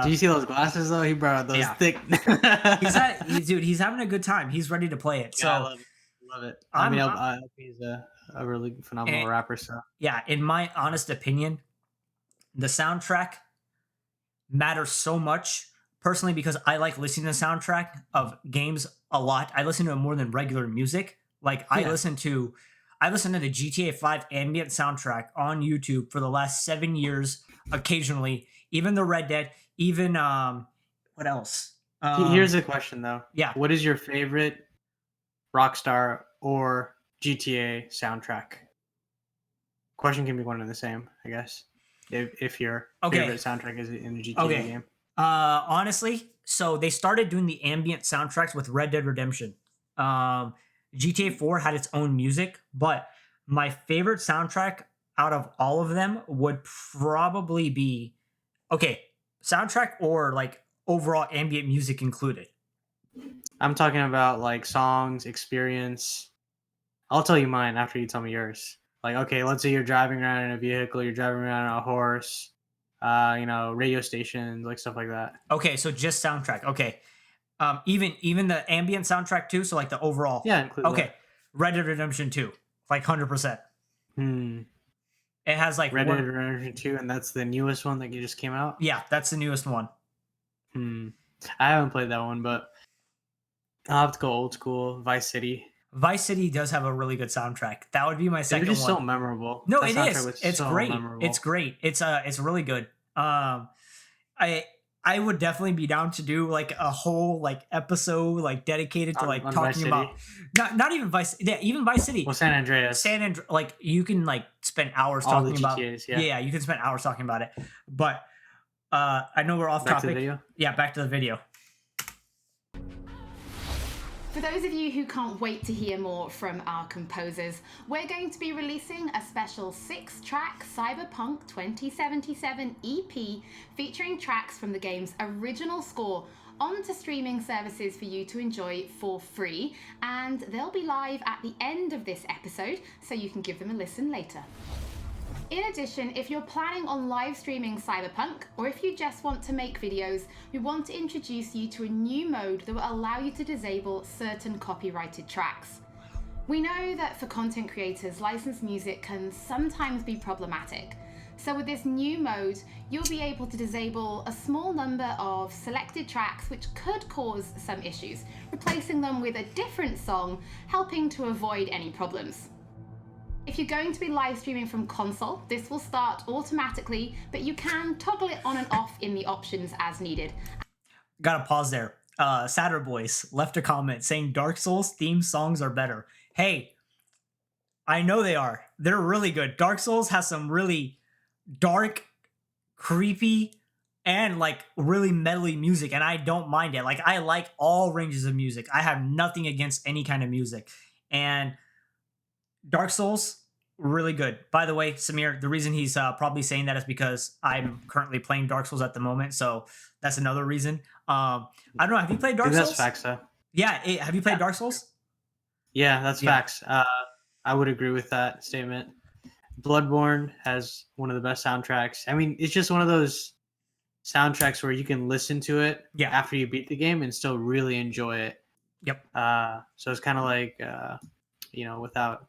[SPEAKER 2] do you see those glasses though? He brought those thick.
[SPEAKER 1] He's having a good time. He's ready to play it. So
[SPEAKER 2] I love it. I mean, he's a really phenomenal rapper. So
[SPEAKER 1] yeah, in my honest opinion, the soundtrack matters so much personally because I like listening to the soundtrack of games a lot. I listen to it more than regular music. Like I I listened to the GTA 5 ambient soundtrack on YouTube for the last 7 years, occasionally, even the Red Dead, even what else?
[SPEAKER 2] Here's a question though.
[SPEAKER 1] Yeah.
[SPEAKER 2] What is your favorite Rockstar or GTA soundtrack? Question can be one and the same, I guess. If your favorite soundtrack is in a GTA game.
[SPEAKER 1] Honestly, so they started doing the ambient soundtracks with Red Dead Redemption. GTA 4 had its own music, but my favorite soundtrack out of all of them would probably be soundtrack or like overall ambient music included.
[SPEAKER 2] I'm talking about like songs, experience. I'll tell you mine after you tell me yours. Like, okay, let's say you're driving around in a vehicle, you're driving around on a horse, radio stations, like stuff like that.
[SPEAKER 1] Okay, so just soundtrack. Okay. Even the ambient soundtrack too, so like the overall.
[SPEAKER 2] Yeah, include
[SPEAKER 1] okay.
[SPEAKER 2] that.
[SPEAKER 1] Red Dead Redemption 2, like 100%. It has like
[SPEAKER 2] Red Dead Redemption 2, and that's the newest one that just came out?
[SPEAKER 1] Yeah, that's the newest one.
[SPEAKER 2] I haven't played that one, but I'll have to go old school. Vice City.
[SPEAKER 1] Vice City does have a really good soundtrack. That would be my second
[SPEAKER 2] They're just
[SPEAKER 1] one.
[SPEAKER 2] so memorable.
[SPEAKER 1] No,
[SPEAKER 2] That
[SPEAKER 1] it
[SPEAKER 2] soundtrack
[SPEAKER 1] is.
[SPEAKER 2] was
[SPEAKER 1] It's
[SPEAKER 2] so
[SPEAKER 1] great.
[SPEAKER 2] memorable.
[SPEAKER 1] It's great. It's really good. I would definitely be down to do like a whole like episode like dedicated to like
[SPEAKER 2] on
[SPEAKER 1] talking
[SPEAKER 2] Vice
[SPEAKER 1] about not even Vice, yeah, even Vice City.
[SPEAKER 2] Well, San Andreas.
[SPEAKER 1] Like you can like spend hours
[SPEAKER 2] All the
[SPEAKER 1] talking about
[SPEAKER 2] GTAs, yeah.
[SPEAKER 1] yeah, you can spend hours talking about it. But I know we're off
[SPEAKER 2] Back to
[SPEAKER 1] topic.
[SPEAKER 2] the video?
[SPEAKER 1] Yeah, back to the video.
[SPEAKER 4] For those of you who can't wait to hear more from our composers, we're going to be releasing a special 6-track Cyberpunk 2077 EP featuring tracks from the game's original score onto streaming services for you to enjoy for free, and they'll be live at the end of this episode, so you can give them a listen later. In addition, if you're planning on live streaming Cyberpunk, or if you just want to make videos, we want to introduce you to a new mode that will allow you to disable certain copyrighted tracks. We know that for content creators, licensed music can sometimes be problematic. So with this new mode, you'll be able to disable a small number of selected tracks which could cause some issues, replacing them with a different song, helping to avoid any problems. If you're going to be live streaming from console, this will start automatically, but you can toggle it on and off in the options as needed.
[SPEAKER 1] Gotta pause there. Sadder Boys left a comment saying Dark Souls theme songs are better. Hey, I know they are. They're really good. Dark Souls has some really dark, creepy, and like really metally music, and I don't mind it. Like I like all ranges of music. I have nothing against any kind of music. And Dark Souls, really good. By the way, Samir, the reason he's probably saying that is because I'm currently playing Dark Souls at the moment, so that's another reason. I don't know. Have you played Dark Souls?
[SPEAKER 2] That's facts, though.
[SPEAKER 1] Yeah. Have you played Dark Souls?
[SPEAKER 2] Yeah, that's facts. I would agree with that statement. Bloodborne has one of the best soundtracks. I mean, it's just one of those soundtracks where you can listen to it after you beat the game and still really enjoy it.
[SPEAKER 1] Yep.
[SPEAKER 2] So it's kind of like, without...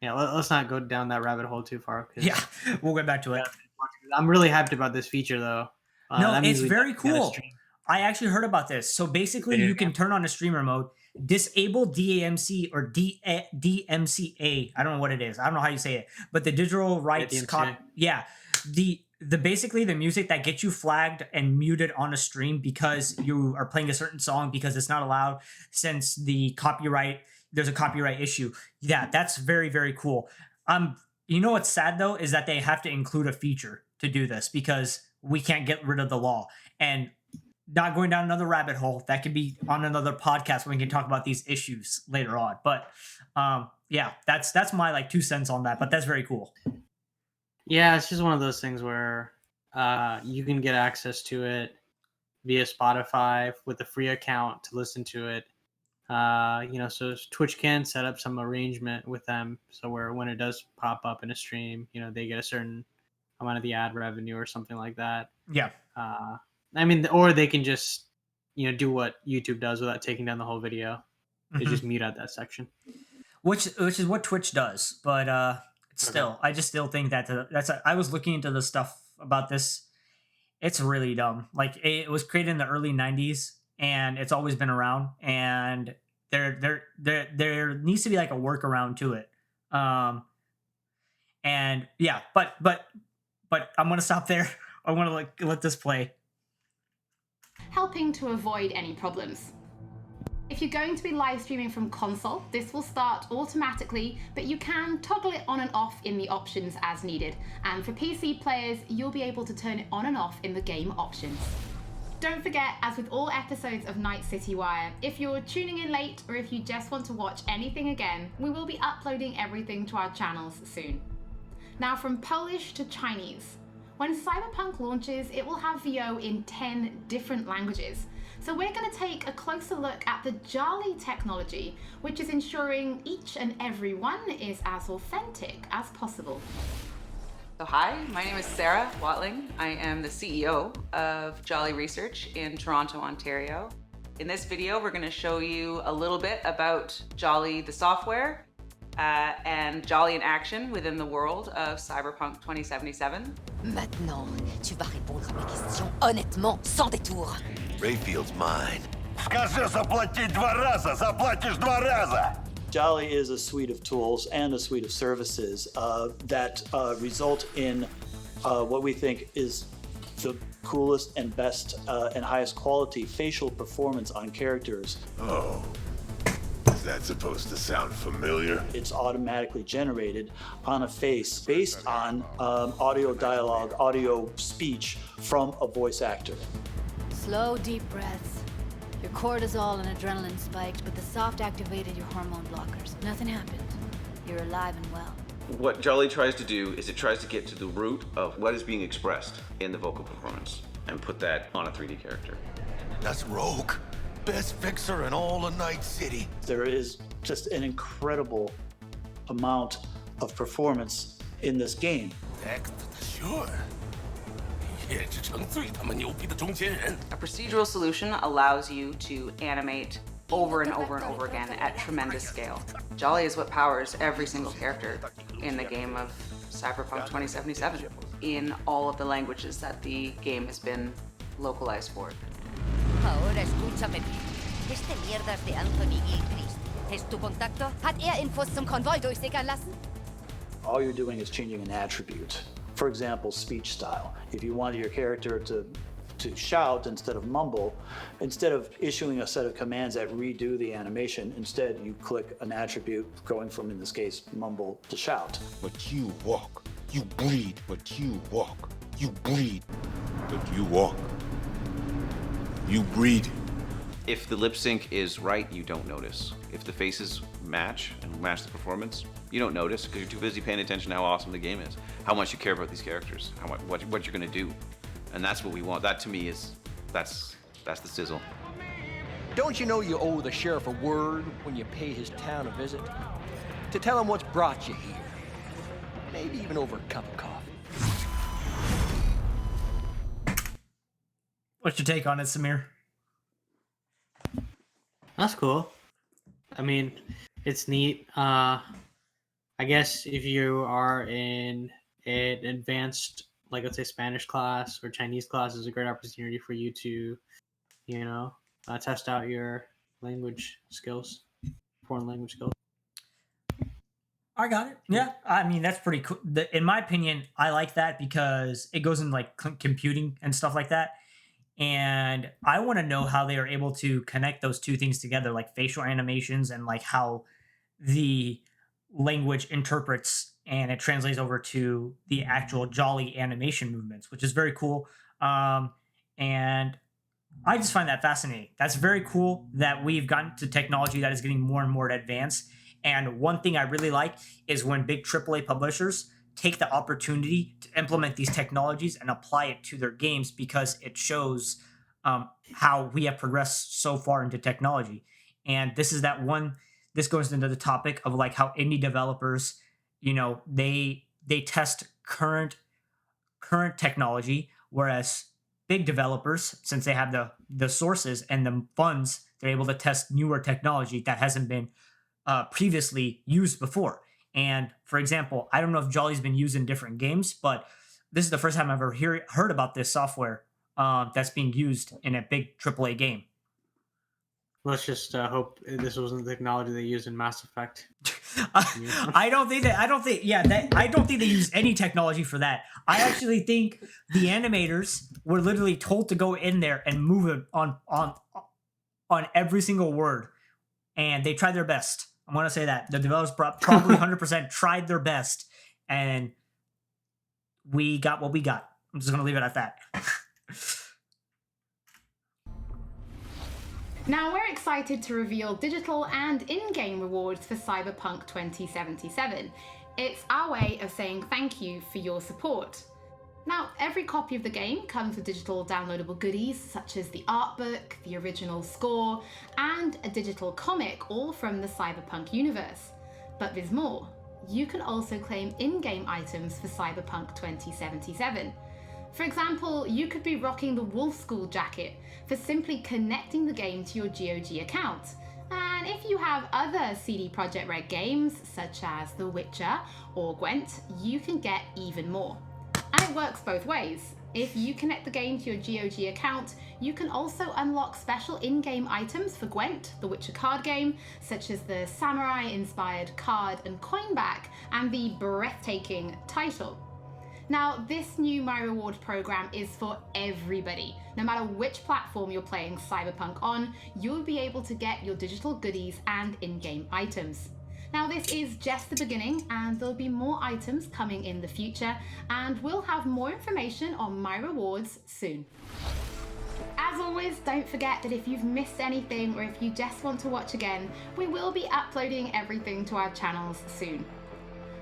[SPEAKER 2] Yeah, let's not go down that rabbit hole too far.
[SPEAKER 1] Yeah, we'll get back to it.
[SPEAKER 2] I'm really hyped about this feature, though.
[SPEAKER 1] No, it's very cool. I actually heard about this. So basically, you can turn on a streamer mode, disable DAMC or DMCA. I don't know what it is. I don't know how you say it, but the digital rights. The basically the music that gets you flagged and muted on a stream because you are playing a certain song because it's not allowed since there's a copyright issue. Yeah, that's very, very cool. You know what's sad though is that they have to include a feature to do this because we can't get rid of the law. And not going down another rabbit hole, that could be on another podcast when we can talk about these issues later on. But yeah, that's my like 2 cents on that. But that's very cool.
[SPEAKER 2] Yeah, it's just one of those things where you can get access to it via Spotify with a free account to listen to it. So Twitch can set up some arrangement with them so where when it does pop up in a stream, they get a certain amount of the ad revenue or something like that.
[SPEAKER 1] Yeah.
[SPEAKER 2] Or they can just, do what YouTube does without taking down the whole video. They just mute out that section.
[SPEAKER 1] Which is what Twitch does, but I just still think that I was looking into the stuff about this. It's really dumb. Like it was created in the early 90s and it's always been around, and there needs to be like a workaround to it. Um, and yeah, but I'm gonna stop there. I want to let this play.
[SPEAKER 4] Helping to avoid any problems. If you're going to be live streaming from console, this will start automatically, but you can toggle it on and off in the options as needed. And for PC players, you'll be able to turn it on and off in the game options. Don't forget, as with all episodes of Night City Wire, if you're tuning in late or if you just want to watch anything again, we will be uploading everything to our channels soon. Now from Polish to Chinese. When Cyberpunk launches, it will have VO in 10 different languages. So we're going to take a closer look at the Jolly technology, which is ensuring each and every one is as authentic as possible.
[SPEAKER 6] So hi, my name is Sarah Watling. I am the CEO of Jolly Research in Toronto, Ontario. In this video, we're going to show you a little bit about Jolly the software and Jolly in action within the world of Cyberpunk 2077.
[SPEAKER 22] Maintenant, tu vas répondre à mes questions honnêtement, sans détour.
[SPEAKER 5] Rayfield's mine.
[SPEAKER 9] Скажи заплатить 2 раза, заплатишь 2 раза.
[SPEAKER 23] Jolly is a suite of tools and a suite of services that result in what we think is the coolest and best and highest quality facial performance on characters.
[SPEAKER 5] Oh. Is that supposed to sound familiar?
[SPEAKER 23] It's automatically generated on a face based on audio dialogue, audio speech from a voice actor.
[SPEAKER 24] Slow, deep breaths. Your cortisol and adrenaline spiked, but the soft activated your hormone blockers. Nothing happened. You're alive and well.
[SPEAKER 25] What Jolly tries to do is it tries to get to the root of what is being expressed in the vocal performance and put that on a 3D character.
[SPEAKER 5] That's Rogue. Best fixer in all of Night City.
[SPEAKER 23] There is just an incredible amount of performance in this game.
[SPEAKER 9] Sure.
[SPEAKER 6] A procedural solution allows you to animate over and over and over again at tremendous scale. Jolly is what powers every single character in the game of Cyberpunk 2077 in all of the languages that the game has been localized for.
[SPEAKER 22] Ahora escúchame bien. Este mierdas de Anthony Gilchrist. ¿Es tu contacto? Hat Infos zum Konvoi durchsickern lassen?
[SPEAKER 23] All you're doing is changing an attribute. For example, speech style. If you wanted your character to shout instead of mumble, instead of issuing a set of commands that redo the animation, instead you click an attribute going from, in this case, mumble to shout.
[SPEAKER 5] But you walk. You bleed, but you walk. You bleed, but you walk. You breathe.
[SPEAKER 25] If the lip sync is right, you don't notice. If the faces match and match the performance, you don't notice because you're too busy paying attention to how awesome the game is, how much you care about these characters, what you're gonna do, and that's what we want. That to me is that's the sizzle.
[SPEAKER 26] Don't you know you owe the sheriff a word when you pay his town a visit? To tell him what's brought you here. Maybe even over a cup of coffee.
[SPEAKER 1] What's your take on it, Samir?
[SPEAKER 2] That's cool. I mean, it's neat. I guess if you are in an advanced, like let's say Spanish class or Chinese class, is a great opportunity for you to, test out your language skills, foreign language skills.
[SPEAKER 1] I got it. Yeah, I mean that's pretty cool. In my opinion, I like that because it goes in like computing and stuff like that. And I want to know how they are able to connect those two things together, like facial animations and like how the language interprets and it translates over to the actual Jolly animation movements, which is very cool. And I just find that fascinating. That's very cool that we've gotten to technology that is getting more and more advanced. And one thing I really like is when big AAA publishers take the opportunity to implement these technologies and apply it to their games because it shows how we have progressed so far into technology. And this is that one. This goes into the topic of like how indie developers, they test current technology, whereas big developers, since they have the sources and the funds, they're able to test newer technology that hasn't been previously used before. And for example, I don't know if Jolly's been used in different games, but this is the first time I've ever heard about this software that's being used in a big AAA game.
[SPEAKER 2] Let's just hope this wasn't the technology they used in Mass Effect.
[SPEAKER 1] I don't think they use any technology for that. I actually think the animators were literally told to go in there and move it on every single word, and they tried their best. I'm gonna say that the developers probably 100% tried their best, and we got what we got. I'm just gonna leave it at that.
[SPEAKER 4] Now we're excited to reveal digital and in-game rewards for Cyberpunk 2077. It's our way of saying thank you for your support. Now, every copy of the game comes with digital downloadable goodies such as the art book, the original score, and a digital comic, all from the Cyberpunk universe. But there's more. You can also claim in-game items for Cyberpunk 2077. For example, you could be rocking the Wolf School jacket for simply connecting the game to your GOG account. And if you have other CD Projekt Red games, such as The Witcher or Gwent, you can get even more. And it works both ways. If you connect the game to your GOG account, you can also unlock special in-game items for Gwent, the Witcher card game, such as the samurai-inspired card and coin back, and the breathtaking title. Now, this new My Reward program is for everybody. No matter which platform you're playing Cyberpunk on, you'll be able to get your digital goodies and in-game items. Now, this is just the beginning, and there'll be more items coming in the future, and we'll have more information on My Rewards soon. As always, don't forget that if you've missed anything or if you just want to watch again, we will be uploading everything to our channels soon.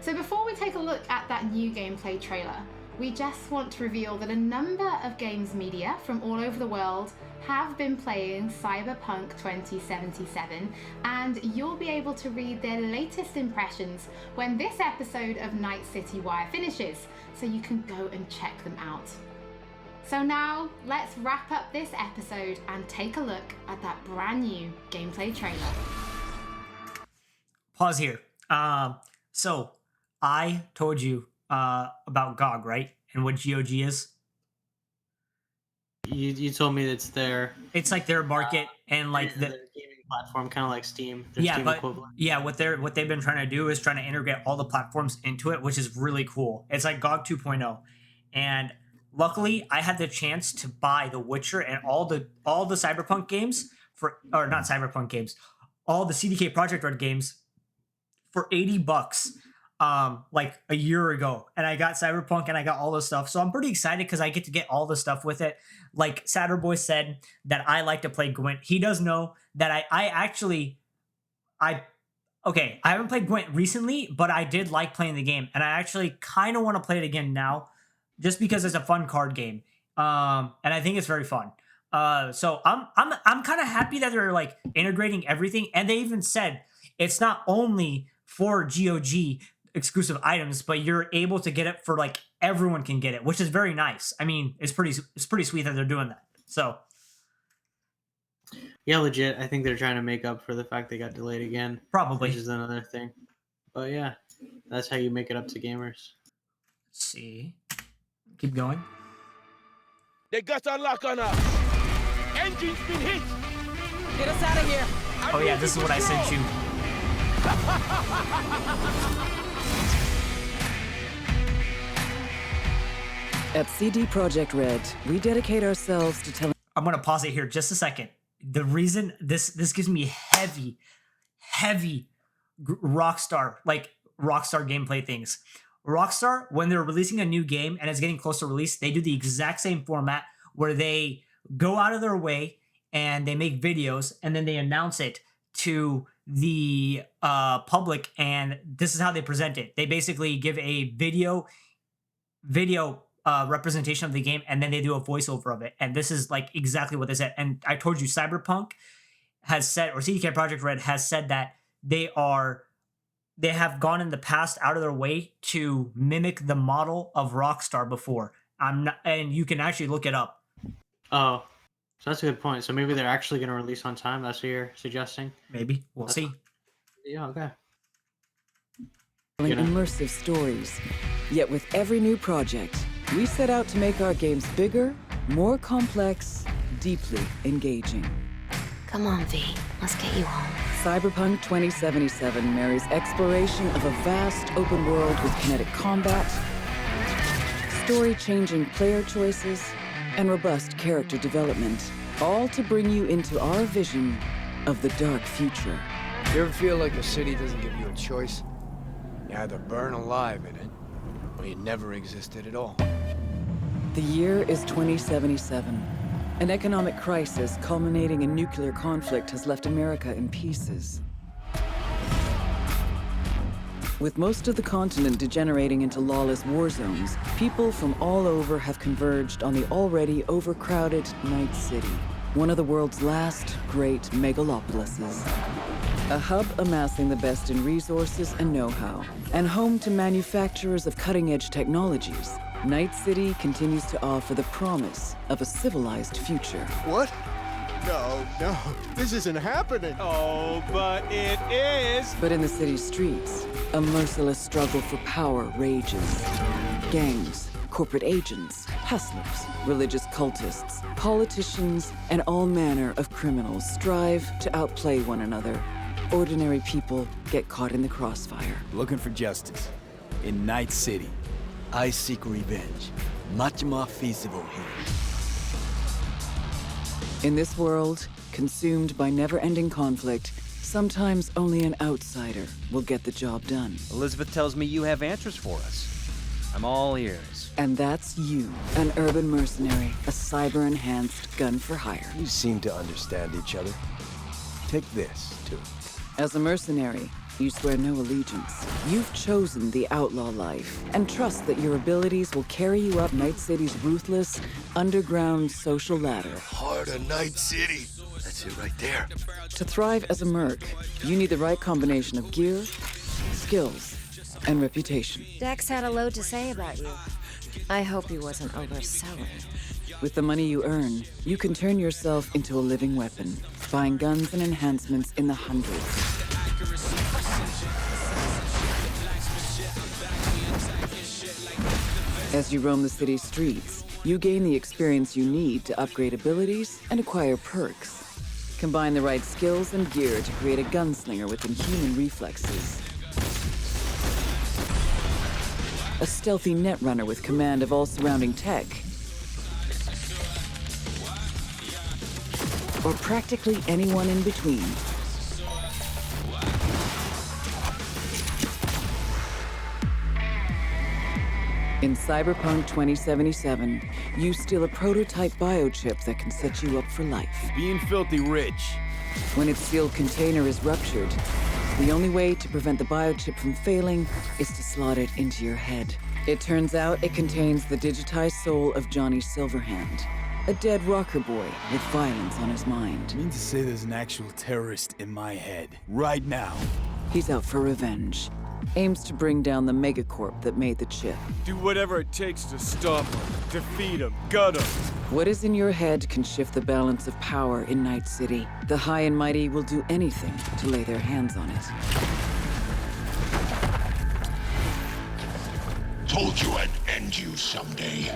[SPEAKER 4] So before we take a look at that new gameplay trailer, we just want to reveal that a number of games media from all over the world have been playing Cyberpunk 2077, and you'll be able to read their latest impressions when this episode of Night City Wire finishes, so you can go and check them out. So now, let's wrap up this episode and take a look at that brand new gameplay trailer.
[SPEAKER 1] Pause here. So I told you about GOG, right? And what GOG is?
[SPEAKER 2] You told me it's their...
[SPEAKER 1] It's like their market and like the
[SPEAKER 2] gaming platform, kind of like Steam.
[SPEAKER 1] Yeah,
[SPEAKER 2] Steam equivalent.
[SPEAKER 1] Yeah, what they've been trying to do is trying to integrate all the platforms into it, which is really cool. It's like GOG 2.0. And luckily, I had the chance to buy The Witcher and all the Cyberpunk games all the CDK Projekt Red games for $80. Like a year ago, and I got Cyberpunk and I got all this stuff, so I'm pretty excited because I get to get all the stuff with it. Like Satterboy said that I like to play Gwent. He does know that I haven't played Gwent recently, but I did like playing the game, and I actually kind of want to play it again now, just because it's a fun card game, and I think it's very fun. So I'm kind of happy that they're like integrating everything, and they even said it's not only for GOG exclusive items, but you're able to get it for like everyone can get it, which is very nice. I mean, it's pretty sweet that they're doing that. So
[SPEAKER 2] yeah, legit. I think they're trying to make up for the fact they got delayed again.
[SPEAKER 1] Probably.
[SPEAKER 2] Which is another thing. But yeah, that's how you make it up to gamers.
[SPEAKER 1] Let's see. Keep going.
[SPEAKER 7] They got a lock on us. Engine's been hit.
[SPEAKER 9] Get us out of here.
[SPEAKER 1] Oh yeah, this is what I sent you.
[SPEAKER 3] At CD Projekt Red, we dedicate ourselves to telling...
[SPEAKER 1] I'm going to pause it here just a second. The reason this gives me heavy Rockstar gameplay things. Rockstar, when they're releasing a new game and it's getting close to release, they do the exact same format where they go out of their way and they make videos and then they announce it to the public, and this is how they present it. They basically give a video representation of the game, and then they do a voiceover of it. And this is like exactly what they said. And I told you, Cyberpunk has said, or CDK Projekt Red has said that they have gone in the past out of their way to mimic the model of Rockstar before. And you can actually look it up.
[SPEAKER 2] Oh, so that's a good point. So maybe they're actually going to release on time. That's what you're suggesting.
[SPEAKER 1] Maybe we'll see.
[SPEAKER 2] Yeah. Okay.
[SPEAKER 3] Immersive stories. Yet with every new project, we set out to make our games bigger, more complex, deeply engaging.
[SPEAKER 22] Come on, V. Let's get you home.
[SPEAKER 3] Cyberpunk 2077 marries exploration of a vast open world with kinetic combat, story-changing player choices, and robust character development, all to bring you into our vision of the dark future.
[SPEAKER 9] You ever feel like the city doesn't give you a choice? You either burn alive in it, or you never existed at all.
[SPEAKER 3] The year is 2077. An economic crisis culminating in nuclear conflict has left America in pieces. With most of the continent degenerating into lawless war zones, people from all over have converged on the already overcrowded Night City, one of the world's last great megalopolises. A hub amassing the best in resources and know-how, and home to manufacturers of cutting-edge technologies, Night City continues to offer the promise of a civilized future.
[SPEAKER 8] What? No, this isn't happening. Oh, but it is.
[SPEAKER 3] But in the city's streets, a merciless struggle for power rages. Gangs, corporate agents, hustlers, religious cultists, politicians, and all manner of criminals strive to outplay one another. Ordinary people get caught in the crossfire.
[SPEAKER 11] Looking for justice. In Night City, I seek revenge. Much more feasible here.
[SPEAKER 3] In this world, consumed by never-ending conflict, sometimes only an outsider will get the job done.
[SPEAKER 13] Elizabeth tells me you have answers for us. I'm all ears.
[SPEAKER 3] And that's you, an urban mercenary, a cyber-enhanced gun for hire.
[SPEAKER 8] We seem to understand each other. Take this, too.
[SPEAKER 3] As a mercenary, you swear no allegiance. You've chosen the outlaw life and trust that your abilities will carry you up Night City's ruthless, underground social ladder.
[SPEAKER 8] Heart of Night City. That's it right there.
[SPEAKER 3] To thrive as a merc, you need the right combination of gear, skills, and reputation.
[SPEAKER 22] Dex had a load to say about you. I hope he wasn't overselling.
[SPEAKER 3] With the money you earn, you can turn yourself into a living weapon, buying guns and enhancements in the hundreds. As you roam the city's streets, you gain the experience you need to upgrade abilities and acquire perks. Combine the right skills and gear to create a gunslinger with inhuman reflexes. A stealthy netrunner with command of all surrounding tech. Or practically anyone in between. In Cyberpunk 2077, you steal a prototype biochip that can set you up for life.
[SPEAKER 11] Being filthy rich.
[SPEAKER 3] When its sealed container is ruptured, the only way to prevent the biochip from failing is to slot it into your head. It turns out it contains the digitized soul of Johnny Silverhand, a dead rocker boy with violence on his mind.
[SPEAKER 11] You mean to say there's an actual terrorist in my head, right now?
[SPEAKER 3] He's out for revenge. Aims to bring down the megacorp that made the chip.
[SPEAKER 8] Do whatever it takes to stop him, defeat him, gut him.
[SPEAKER 3] What is in your head can shift the balance of power in Night City. The high and mighty will do anything to lay their hands on it.
[SPEAKER 14] Told you I'd end you someday.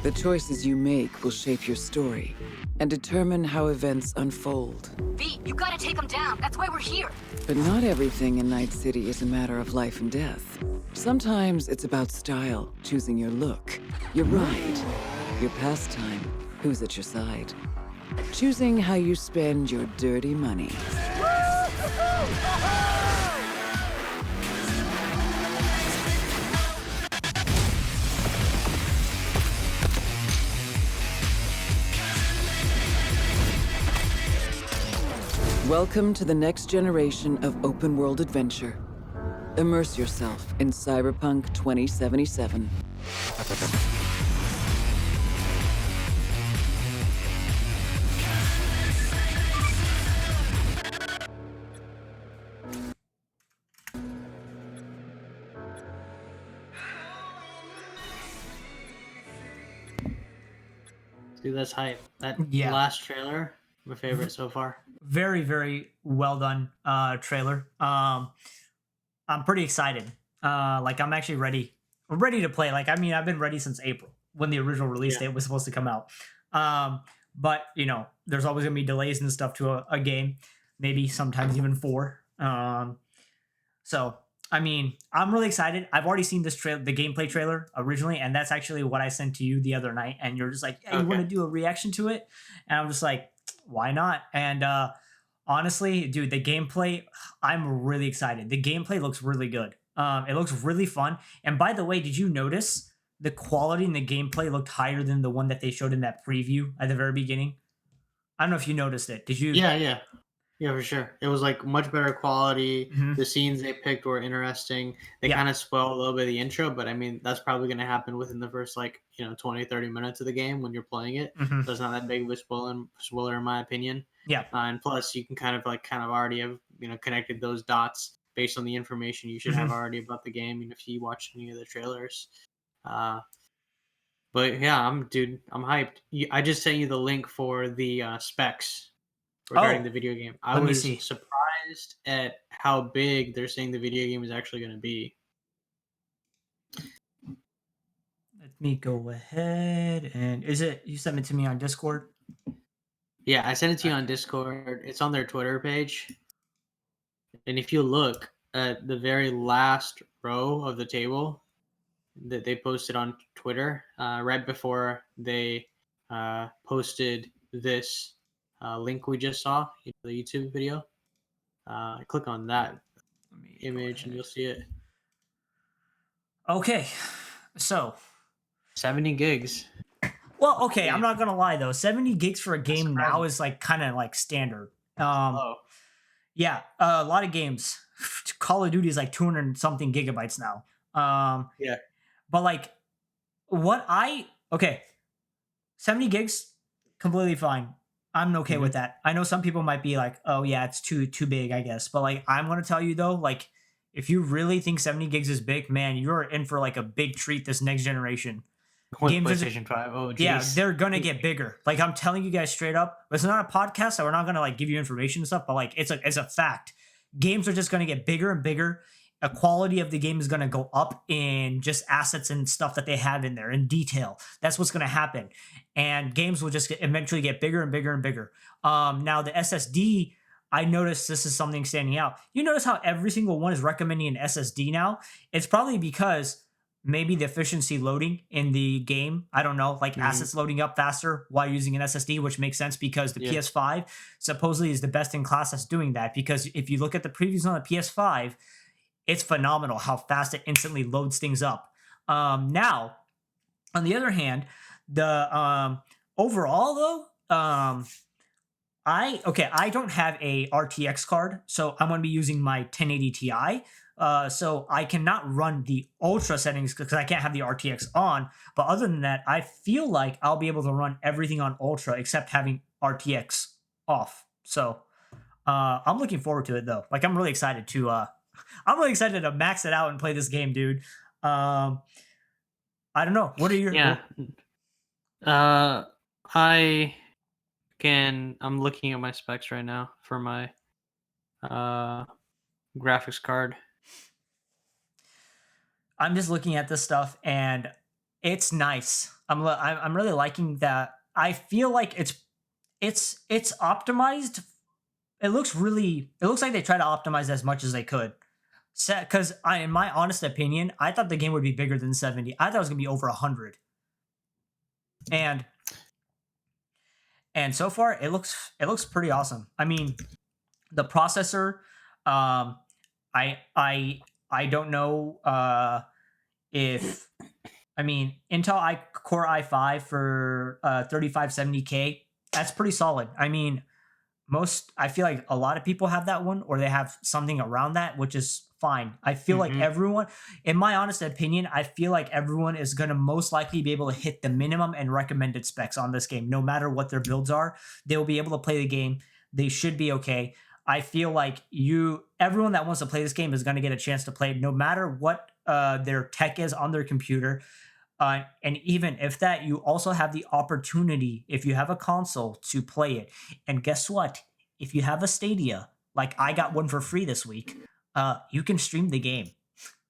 [SPEAKER 3] The choices you make will shape your story and determine how events unfold.
[SPEAKER 24] V, you gotta take him down. That's why we're here.
[SPEAKER 3] But not everything in Night City is a matter of life and death. Sometimes it's about style, choosing your look, your ride, your pastime, who's at your side. Choosing how you spend your dirty money. Welcome to the next generation of open-world adventure. Immerse yourself in Cyberpunk 2077.
[SPEAKER 2] Dude, that's hype. That
[SPEAKER 1] Yeah.
[SPEAKER 2] last trailer, my favorite so far.
[SPEAKER 1] Very, very well done trailer. I'm pretty excited. Like I'm actually ready. I'm ready to play. Like I mean, I've been ready since April when the original release date was supposed to come out. but there's always gonna be delays and stuff to a game, maybe sometimes even 4. So I mean, I'm really excited. I've already seen the gameplay trailer originally, and that's actually what I sent to you the other night. And you're just like, "Yeah, you want to do a reaction to it?" And I'm just like, "Why not?" And honestly, dude, the gameplay, I'm really excited. The gameplay looks really good. It looks really fun. And by the way, did you notice the quality in the gameplay looked higher than the one that they showed in that preview at the very beginning? I don't know if you noticed it. Did you?
[SPEAKER 2] Yeah, for sure. It was like much better quality.
[SPEAKER 1] Mhm.
[SPEAKER 2] The scenes they picked were interesting. They
[SPEAKER 1] Yeah.
[SPEAKER 2] kind of spoiled a little bit of the intro, but I mean, that's probably going to happen within the first 20, 30 minutes of the game when you're playing it.
[SPEAKER 1] Mhm.
[SPEAKER 2] So it's not that big of a spoiler in my opinion.
[SPEAKER 1] Yeah.
[SPEAKER 2] And plus you can kind of already have, connected those dots based on the information you should have
[SPEAKER 1] Mhm.
[SPEAKER 2] already about the game. And if you watch any of the trailers, but yeah, I'm hyped. I just sent you the link for the specs regarding
[SPEAKER 1] Oh,
[SPEAKER 2] the video game. I
[SPEAKER 1] let me
[SPEAKER 2] was
[SPEAKER 1] see.
[SPEAKER 2] surprised at how big they're saying the video game is actually going to be.
[SPEAKER 1] Let me go ahead and you sent it to me on Discord?
[SPEAKER 2] Yeah, I sent it to you on Discord. It's on their Twitter page. And if you look at the very last row of the table that they posted on Twitter, right before they posted this link we just saw, the YouTube video, click on that image and you'll see it.
[SPEAKER 1] Okay. So
[SPEAKER 2] 70 gigs.
[SPEAKER 1] Well, okay, I'm not gonna lie though. 70 gigs for a game now is like kind of like standard. Yeah, a lot of games. Call of Duty is like 200 and something gigabytes now.
[SPEAKER 2] Yeah.
[SPEAKER 1] But like, okay, 70 gigs, completely fine. I'm okay with that. I know some people might be like, "Oh yeah, it's too big," I guess. But like, I'm gonna tell you though, like, if you really think 70 gigs is big, man, you're in for like a big treat this next generation.
[SPEAKER 2] With PlayStation 5. Oh, geez.
[SPEAKER 1] Yeah, they're gonna get bigger. Like I'm telling you guys straight up. It's not a podcast, so we're not gonna like give you information and stuff. But like, it's a fact. Games are just gonna get bigger and bigger. A quality of the game is gonna go up in just assets and stuff that they have in there in detail. That's what's gonna happen, and games will just eventually get bigger and bigger and bigger. Now the SSD. I noticed this is something standing out. You notice how every single one is recommending an SSD now? It's probably because maybe the efficiency loading in the game, I don't know, like assets loading up faster while using an SSD, which makes sense because the PS5 supposedly is the best in class that's doing that. Because if you look at the previews on the PS5, it's phenomenal how fast it instantly loads things up. Now, on the other hand, the overall though, I don't have a RTX card, so I'm going to be using my 1080 Ti. So I cannot run the ultra settings because I can't have the RTX on. But other than that, I feel like I'll be able to run everything on ultra except having RTX off. So I'm looking forward to it though. Like I'm really excited to max it out and play this game, dude. I don't know. What are your
[SPEAKER 2] I'm looking at my specs right now for my graphics card.
[SPEAKER 1] I'm just looking at this stuff and it's nice. I'm really liking that. I feel like it's optimized. It looks like they try to optimize as much as they could. Because in my honest opinion, I thought the game would be bigger than 70. I thought it was gonna be over 100. And so far it looks pretty awesome. I mean, the processor, I don't know if Intel Core i5 for 3570K, that's pretty solid. I mean, I feel like a lot of people have that one or they have something around that, which is fine. I feel like everyone, in my honest opinion, I feel like everyone is going to most likely be able to hit the minimum and recommended specs on this game. No matter what their builds are, they will be able to play the game. They should be okay. I feel like everyone that wants to play this game is going to get a chance to play it no matter what their tech is on their computer. And even if that, you also have the opportunity, if you have a console, to play it. And guess what? If you have a Stadia, like I got one for free this week, you can stream the game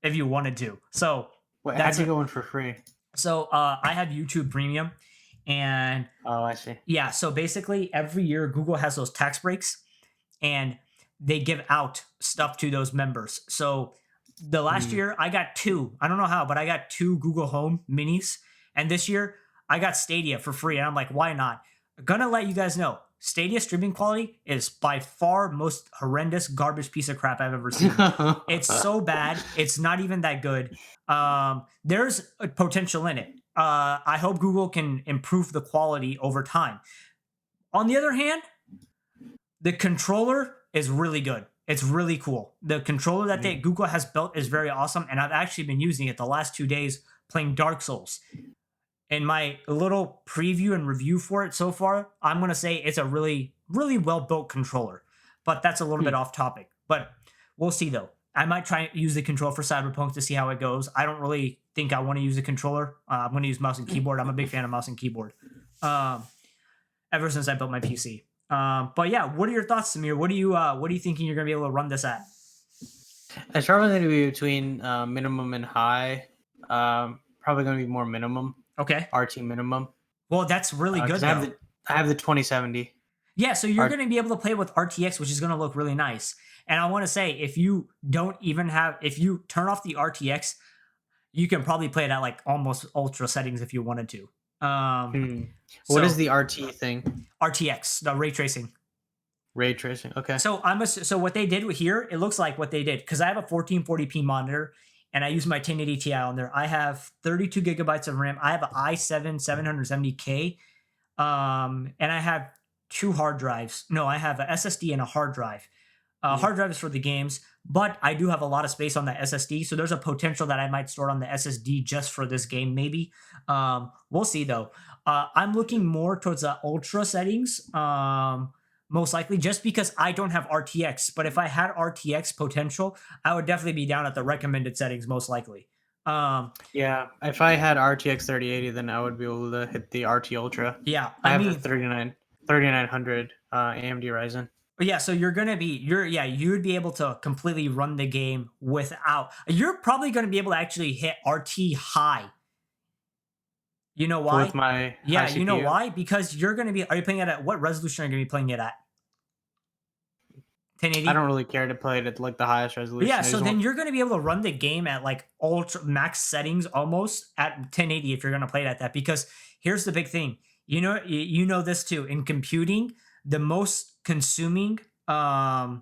[SPEAKER 1] if you wanted to. So
[SPEAKER 2] how'd you go in for free?
[SPEAKER 1] So I have YouTube Premium, And
[SPEAKER 2] Oh, I see.
[SPEAKER 1] yeah, so basically every year Google has those tax breaks, and they give out stuff to those members. So the last year I got 2. I don't know how, but I got 2 Google Home minis, and this year I got Stadia for free, and I'm like, why not? Gonna let you guys know, Stadia streaming quality is by far most horrendous garbage piece of crap I've ever seen. It's so bad. It's not even that good. There's a potential in it. I hope Google can improve the quality over time. On the other hand, the controller is really good. It's really cool. The controller that Google has built is very awesome, and I've actually been using it the last 2 days playing Dark Souls. In my little preview and review for it so far, I'm gonna say it's a really, really well built controller. But that's a little bit off topic. But we'll see though. I might try and use the controller for Cyberpunk to see how it goes. I don't really think I want to use a controller. I'm going to use mouse and keyboard. I'm a big fan of mouse and keyboard. Ever since I built my PC. But yeah, what are your thoughts, Samir? What are you thinking you're going to be able to run this at?
[SPEAKER 2] It's probably going to be between minimum and high. Probably going to be more minimum.
[SPEAKER 1] Okay.
[SPEAKER 2] RT minimum.
[SPEAKER 1] Well, that's really good.
[SPEAKER 2] I have the 2070.
[SPEAKER 1] Yeah, so you're going to be able to play with RTX, which is going to look really nice. And I want to say, if you turn off the RTX, you can probably play it at like almost ultra settings if you wanted to.
[SPEAKER 2] What is the RT thing?
[SPEAKER 1] RTX, the ray tracing.
[SPEAKER 2] Ray tracing. Okay.
[SPEAKER 1] So so what they did here, it looks like what they did, because I have a 1440p monitor and I use my 1080 Ti on there. I have 32 gigabytes of RAM. I have an i7 770K, and I have 2 hard drives. No, I have an SSD and a hard drive. Hard drive is for the games, but I do have a lot of space on the SSD, so there's a potential that I might store it on the SSD just for this game, maybe. We'll see, though. I'm looking more towards the ultra settings, most likely, just because I don't have RTX. But if I had RTX potential, I would definitely be down at the recommended settings, most likely.
[SPEAKER 2] Yeah, if I had RTX 3080, then I would be able to hit the RT Ultra.
[SPEAKER 1] Yeah,
[SPEAKER 2] I have a 3900 AMD Ryzen.
[SPEAKER 1] Yeah, so you would be able to completely run the game without. You're probably going to be able to actually hit RT high. You know why?
[SPEAKER 2] With my
[SPEAKER 1] you know why? Because you're going to be. Are you playing it at what resolution are you going to be playing it at? 1080.
[SPEAKER 2] I don't really care to play it at like the highest resolution.
[SPEAKER 1] Yeah, so then you're going to be able to run the game at like ultra max settings almost at 1080 if you're going to play it at that. Because here's the big thing. You know this too. In computing, the most consuming the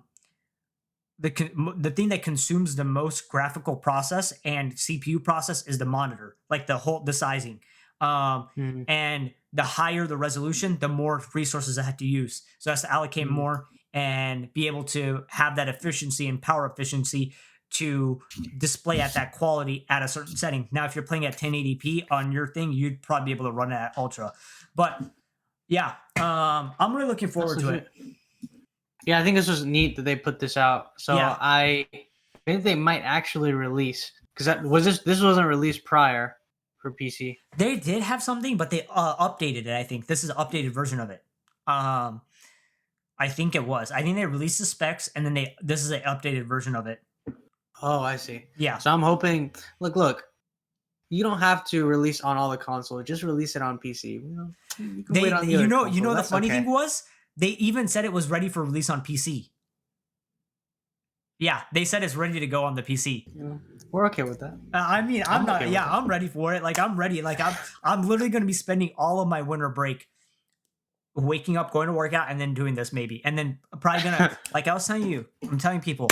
[SPEAKER 1] thing that consumes the most graphical process and CPU process is the monitor, like the sizing. And the higher the resolution, the more resources I have to use. So I have to allocate more and be able to have that efficiency and power efficiency to display at that quality at a certain setting. Now, if you're playing at 1080p on your thing, you'd probably be able to run it at ultra. But yeah, I'm really looking forward to it.
[SPEAKER 2] Yeah, I think this was neat that they put this out. So
[SPEAKER 1] Yeah.
[SPEAKER 2] I think they might actually release, because this wasn't released prior for PC.
[SPEAKER 1] They did have something, but they updated it. I think this is an updated version of it. I think it was. I think they released the specs, and then this is an updated version of it.
[SPEAKER 2] Oh, I see.
[SPEAKER 1] Yeah.
[SPEAKER 2] So I'm hoping. Look. You don't have to release on all the consoles. Just release it on PC. You can wait on the other console.
[SPEAKER 1] The funny thing was, they even said it was ready for release on PC. Yeah, they said it's ready to go on the PC.
[SPEAKER 2] Yeah, we're okay with that.
[SPEAKER 1] I'm not. Yeah, I'm ready for it. Like, I'm ready. Like, I'm literally going to be spending all of my winter break waking up, going to work out, and then doing this maybe, and then probably gonna like I was telling you, I'm telling people,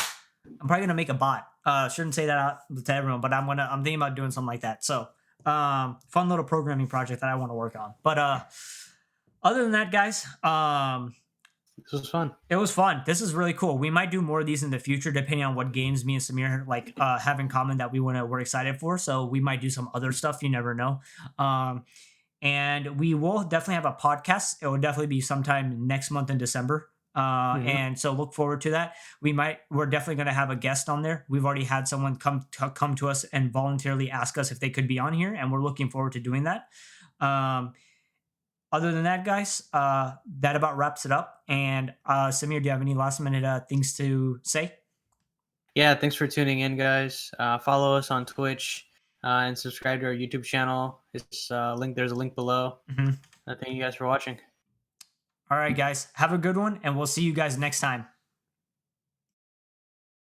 [SPEAKER 1] I'm probably gonna make a bot. Shouldn't say that out to everyone, but I'm thinking about doing something like that. So, fun little programming project that I want to work on. But other than that, guys,
[SPEAKER 2] this was fun.
[SPEAKER 1] It was fun. This is really cool. We might do more of these in the future, depending on what games me and Samir have in common that we're excited for. So we might do some other stuff. You never know. And we will definitely have a podcast. It will definitely be sometime next month in December. And so look forward to that. We're definitely going to have a guest on there. We've already had someone come to us and voluntarily ask us if they could be on here, and we're looking forward to doing that. Other than that, guys, that about wraps it up. And Samir, do you have any last minute things to say?
[SPEAKER 2] Yeah, thanks for tuning in, guys. Follow us on Twitch and subscribe to our YouTube channel. It's there's a link below. Thank you guys for watching.
[SPEAKER 1] All right, guys, have a good one, and we'll see you guys next time.